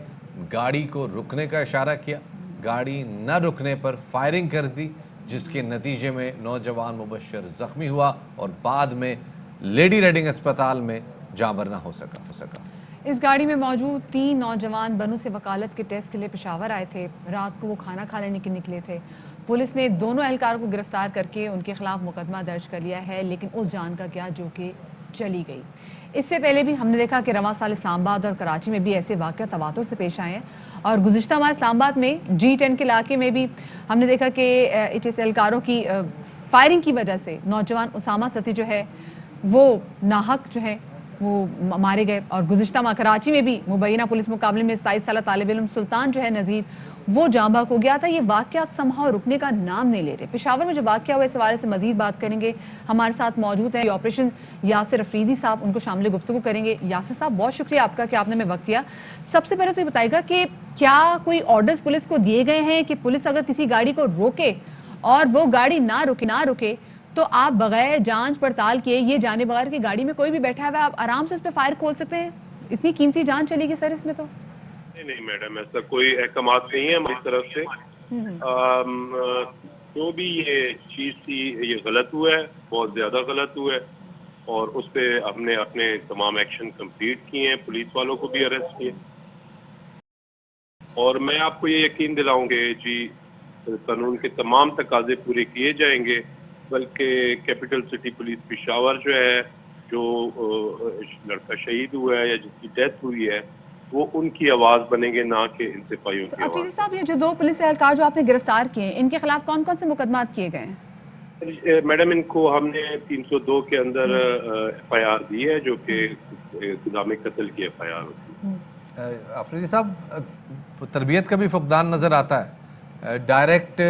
گاڑی کو رکنے کا اشارہ کیا, گاڑی نہ رکنے پر فائرنگ کر دی, جس کے نتیجے میں نوجوان مبشر زخمی ہوا اور بعد میں لیڈی ریڈنگ اسپتال میں جاں بحق ہو سکا. اس گاڑی میں موجود 3 نوجوان بنوں سے وکالت کے ٹیسٹ کے لیے پشاور آئے تھے. رات کو وہ کھانا کھا لینے کے نکلے تھے. پولیس نے دونوں اہلکاروں کو گرفتار کر کے ان کے خلاف مقدمہ درج کر لیا ہے, لیکن اس جان کا کیا جو کہ چلی گئی. اس سے پہلے بھی ہم نے دیکھا کہ رواں سال اسلام آباد اور کراچی میں بھی ایسے واقعہ تواتر سے پیش آئے ہیں, اور گزشتہ ماہ اسلام آباد میں G10 کے علاقے میں بھی ہم نے دیکھا کہ HS اہلکاروں کی فائرنگ کی وجہ سے نوجوان اسامہ ستی جو ہے وہ ناحق جو ہے وہ مارے گئے. اور گزشتہ ماہ کراچی میں بھی مبینہ پولیس مقابلے میں 27 سالہ طالب علم سلطان جو ہے نذیر وہ جاں بحق ہو گیا تھا. یہ واقعہ سمہاؤ رکنے کا نام نہیں لے رہے. پشاور میں جو واقعہ ہوا اس حوالے سے مزید بات کریں گے. ہمارے ساتھ موجود ہیں آپریشن یاسر افریدی صاحب, ان کو شامل گفتگو کریں گے. یاسر صاحب بہت شکریہ آپ کا کہ آپ نے ہمیں وقت دیا. سب سے پہلے تو یہ بتائیے گا کہ کیا کوئی آرڈرز پولیس کو دیے گئے ہیں کہ پولیس اگر کسی گاڑی کو روکے اور وہ گاڑی نہ رکے تو آپ بغیر جانچ پڑتال کیے یہ جانے بغیر کہ گاڑی میں کوئی بھی بیٹھا ہوا ہے آپ آرام سے اس پہ فائر کھول سکتے ہیں؟ اتنی قیمتی جان چلے گی سر اس میں؟ تو نہیں میڈم, ایسا کوئی احکامات نہیں ہے ہماری طرف سے. جو بھی یہ چیز تھی یہ غلط ہوا ہے, بہت زیادہ غلط ہوا ہے, اور اس پہ ہم نے اپنے تمام ایکشن کمپلیٹ کیے ہیں, پولیس والوں کو بھی اریسٹ کیے. اور میں آپ کو یہ یقین دلاؤں گے جی قانون کے تمام تقاضے پورے کیے جائیں گے, بلکہ کیپٹل سٹی پولیس پشاور جو ہے, جو لڑکا شہید ہوا ہے یا جس کی ڈیتھ ہوئی ہے, وہ ان کی آواز بنیں گے, نہ کہ انتفاعیوں کی آواز. افریدی صاحب یہ جو 2 پولیس اہلکار جو آپ نے گرفتار کیے ہیں ان کے خلاف کون کون سے مقدمات کیے گئے ہیں؟ میڈم ان کو ہم نے 302 کے اندر FIR دی ہے, جو کہ اقدام قتل کی FIR ہوتی ہے. افریدی صاحب تربیت کا بھی فقدان نظر آتا ہے. ڈائریکٹ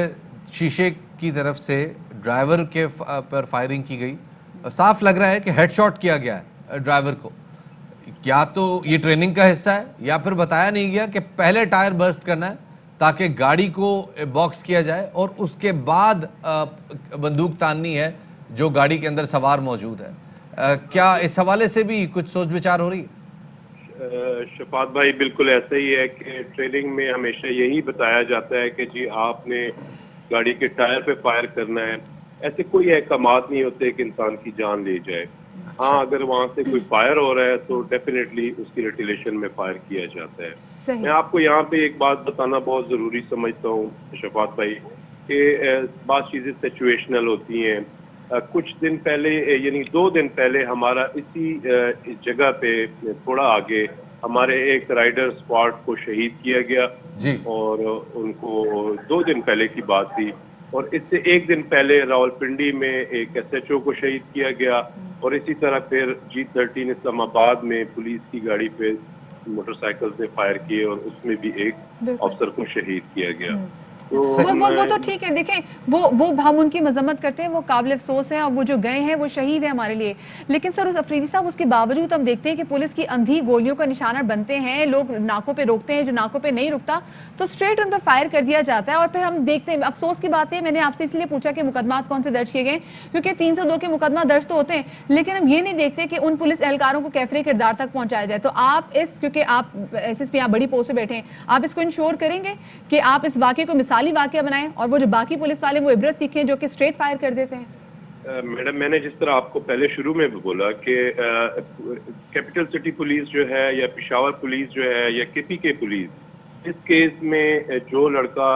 شیشے کی طرف سے ڈرائیور کے پر فائرنگ کی گئی. صاف لگ رہا ہے کہ ہیڈ شاٹ کیا گیا ہے ڈرائیور کو. یا تو یہ ٹریننگ کا حصہ ہے یا پھر بتایا نہیں گیا کہ پہلے ٹائر برسٹ کرنا ہے تاکہ گاڑی کو باکس کیا جائے اور اس کے بعد بندوق تاننی ہے جو گاڑی کے اندر سوار موجود ہے. کیا اس حوالے سے بھی کچھ سوچ بچار ہو رہی ہے؟ شفاعت بھائی بالکل ایسا ہی ہے کہ ٹریننگ میں ہمیشہ یہی بتایا جاتا ہے کہ جی آپ نے گاڑی کے ٹائر پہ فائر کرنا ہے. ایسے کوئی احکامات نہیں ہوتے کہ انسان کی جان لے جائے. ہاں اگر وہاں سے کوئی فائر ہو رہا ہے تو ڈیفینیٹلی اس کی ریٹیلیشن میں فائر کیا جاتا ہے. میں آپ کو یہاں پہ ایک بات بتانا بہت ضروری سمجھتا ہوں شفاعت بھائی کہ بعض چیزیں سچویشنل ہوتی ہیں. کچھ دن پہلے یعنی 2 دن پہلے ہمارا اسی جگہ پہ تھوڑا آگے ہمارے ایک رائڈر اسکواڈ کو شہید کیا گیا جی. اور ان کو 2 دن پہلے کی بات تھی. اور اس سے 1 دن پہلے راولپنڈی میں ایک SHO کو شہید کیا گیا. اور اسی طرح پھر G13 اسلام آباد میں پولیس کی گاڑی پہ موٹر سائیکل سے فائر کیے اور اس میں بھی ایک افسر کو شہید کیا گیا. وہ تو ٹھیک ہے. دیکھیں وہ ہم ان کی مذمت کرتے ہیں, وہ قابل افسوس ہیں, اور وہ جو گئے ہیں وہ شہید ہیں ہمارے لیے. لیکن سر افریدی صاحب اس کے باوجود ہم دیکھتے ہیں کہ پولیس کی اندھی گولیوں کا نشانہ بنتے ہیں, لوگ ناکوں پہ روکتے ہیں, جو ناکوں پہ نہیں رکتا تو اسٹریٹ ان پہ فائر کر دیا جاتا ہے. اور پھر ہم دیکھتے ہیں, افسوس کی بات ہے, میں نے آپ سے اس لیے پوچھا کہ مقدمات کون سے درج کیے گئے, کیونکہ 302 کے مقدمہ درج تو ہوتے ہیں لیکن ہم یہ نہیں دیکھتے کہ ان پولیس اہلکاروں کو کیفری کردار تک پہنچایا جائے. تو آپ کیونکہ آپ SSP آپ بڑی پوسٹ پہ بیٹھے ہیں, آپ اس کو انشور کریں گے کہ آپ اس واقعے کو مثالی واقعہ بنائیں اور وہ جو باقی پولیس والے وہ عبرت سیکھیں جو کہ اسٹریٹ فائر کر دیتے ہیں؟ میڈم میں نے جس طرح آپ کو پہلے شروع میں بھی بولا کہ کیپٹل سٹی پولیس جو ہے یا پشاور پولیس جو ہے یا KPK پولیس, اس کیس میں جو لڑکا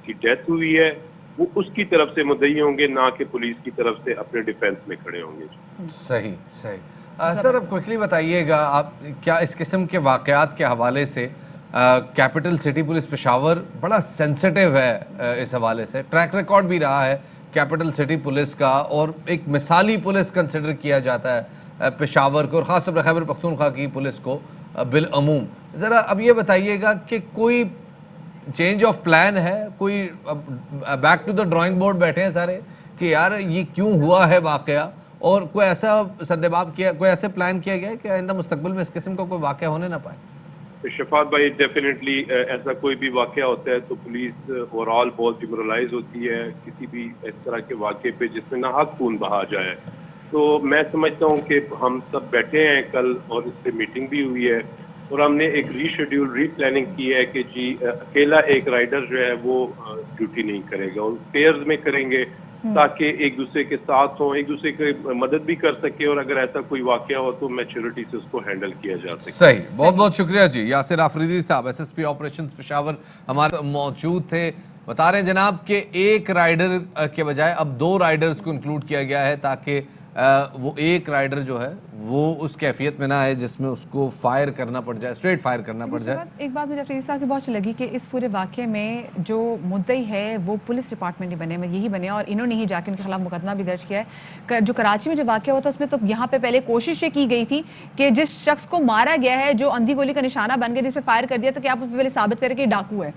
کی ڈیتھ ہوئی ہے وہ اس کی طرف سے مدعی ہوں گے, نہ کہ پولیس کی طرف سے اپنے ڈیفینس میں کھڑے ہوں گے. صحیح. سر اب کوئکلی بتائیے گا, آپ کیا اس قسم کے واقعات کے حوالے سے کیپٹل سٹی پولیس پشاور بڑا سینسٹیو ہے اس حوالے سے, ٹریک ریکارڈ بھی رہا ہے کیپٹل سٹی پولیس کا اور ایک مثالی پولیس کنسیڈر کیا جاتا ہے پشاور کو, اور خاص طور پر خیبر پختونخوا کی پولیس کو بالعموم. ذرا اب یہ بتائیے گا کہ کوئی چینج آف پلان ہے, کوئی back to the drawing board بیٹھے ہیں سارے کہ یار یہ کیوں ہوا ہے واقعہ, اور کوئی ایسا سدباب کیا, کوئی ایسے پلان کیا گیا ہے کہ آئندہ مستقبل میں اس قسم کا کوئی واقعہ ہونے نہ پائے؟ شفاعت بھائی ڈیفینیٹلی ایسا کوئی بھی واقعہ ہوتا ہے تو پولیس اوور آل بہت ڈیمورلائز ہوتی ہے کسی بھی اس طرح کے واقعے پہ جس میں ناحق خون بہا جائے. تو میں سمجھتا ہوں کہ ہم سب بیٹھے ہیں کل اور اس پہ میٹنگ بھی ہوئی ہے اور ہم نے ایک ری شیڈیول ری پلاننگ کی ہے کہ جی اکیلا ایک رائڈر جو ہے وہ ڈیوٹی نہیں کرے گا, اور پیئرز میں کریں گے تاکہ ایک دوسرے کے ساتھ ہوں, ایک دوسرے کی مدد بھی کر سکے, اور اگر ایسا کوئی واقعہ ہو تو میچورٹی سے اس کو ہینڈل کیا جا سکے. صحیح, بہت بہت شکریہ جی. یاسر آفریدی صاحب SSP آپریشنز پشاور ہمارے موجود تھے. بتا رہے ہیں جناب کہ ایک رائڈر کے بجائے اب 2 رائڈرز کو انکلوڈ کیا گیا ہے تاکہ وہ ایک رائڈر جو ہے وہ اس کیفیت میں نہ آئے جس میں اس کو فائر کرنا پڑ جائے, اسٹریٹ فائر کرنا پڑ جائے. ایک بات مجھے افریدی صاحب کی بہت لگی کہ اس پورے واقعے میں جو مدعی ہے وہ پولیس ڈپارٹمنٹ ہی بنے, میں یہی بنے, اور انہوں نے ہی جا کے ان کے خلاف مقدمہ بھی درج کیا ہے. جو کراچی میں جو واقعہ ہوا تھا اس میں تو یہاں پہ پہلے کوشش یہ کی گئی تھی کہ جس شخص کو مارا گیا ہے, جو اندھی گولی کا نشانہ بن گیا, جس پہ فائر کر دیا, تو کہ آپ اس پہ پہلے ثابت کریں کہ یہ ڈاکو ہے.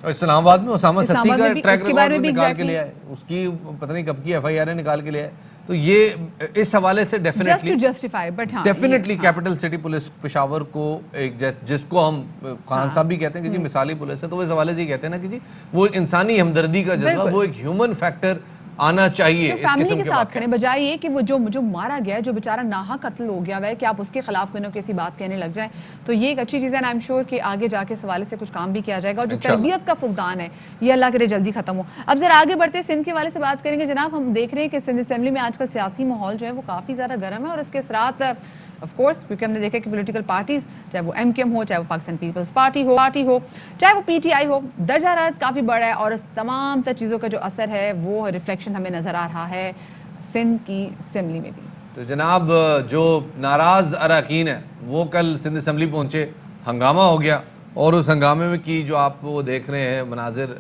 اسلام آباد میں اسامہ ستی کا ٹریک ریکارڈ نکال کے لیا ہے, اس کی پتہ نہیں کب کی FIR نکال کے لیا ہے. تو یہ اس حوالے سے definitely capital city police Peshawar کو ایک جس کو ہم خان صاحب بھی کہتے ہیں کہ جی مثالی پولیس ہے, تو اس حوالے سے کہتے ہیں نا کہ جی وہ انسانی ہمدردی کا جذبہ, وہ ایک ہیومن فیکٹر آنا چاہیے اس فیملی قسم کے کے ساتھ کھڑے, بجائے یہ کہ وہ جو مارا گیا ہے, جو بیچارہ ناحق قتل ہو گیا ہے, کہ آپ اس کے خلاف کوئی نہ کسی بات کہنے لگ جائیں. تو یہ ایک اچھی چیز ہے, آئی ایم شیور کہ آگے جا کے اس حوالے سے کچھ کام بھی کیا جائے گا, اور جو تربیت کا فقدان ہے یہ اللہ کرے جلدی ختم ہو. اب ذرا آگے بڑھتے سندھ کے حوالے سے بات کریں گے. جناب ہم دیکھ رہے ہیں کہ سندھ اسمبلی میں آج کل سیاسی ماحول جو ہے وہ کافی زیادہ گرم ہے, اور اس کے اثرات آف کورس کیونکہ ہم نے دیکھا کہ پولیٹیکل پارٹیز, چاہے وہ MKM ہو, چاہے وہ پاکستان پیپلز پارٹی ہو, چاہے وہ PTI ہو, درجہ حرارت کافی بڑا ہے, اور اس تمام تر چیزوں کا جو اثر ہے وہ ریفلیکشن ہمیں نظر آ رہا ہے سندھ کی اسمبلی میں بھی. تو جناب جو ناراض اراکین ہیں وہ کل سندھ اسمبلی پہنچے, ہنگامہ ہو گیا, اور اس ہنگامے میں کی جو آپ وہ دیکھ رہے ہیں مناظر,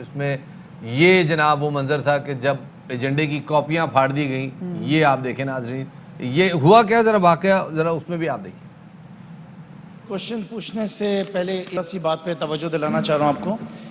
اس میں یہ جناب وہ منظر تھا کہ جب ایجنڈے کی کاپیاں پھاڑ دی گئیں. یہ آپ دیکھیں ناظرین, یہ ہوا کیا ذرا واقعہ, ذرا اس میں بھی آپ دیکھیں. کوشچن پوچھنے سے پہلے ایک سی بات پہ توجہ دلانا چاہ رہا ہوں آپ کو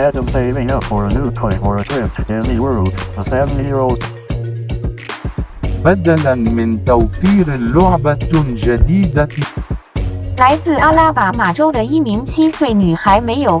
Instead of saving up for a new toy or a trip to Disney World, a 7-year-old بدلا من توفير لعبة جديدة 来自阿拉巴马州的一名7岁女孩没有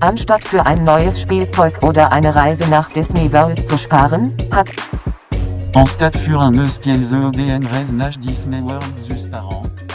Anstatt für ein neues Spielzeug oder eine Reise nach Disney World zu sparen, hat En stade für un eus qu'elles EDN Reznach Disney World zus par an.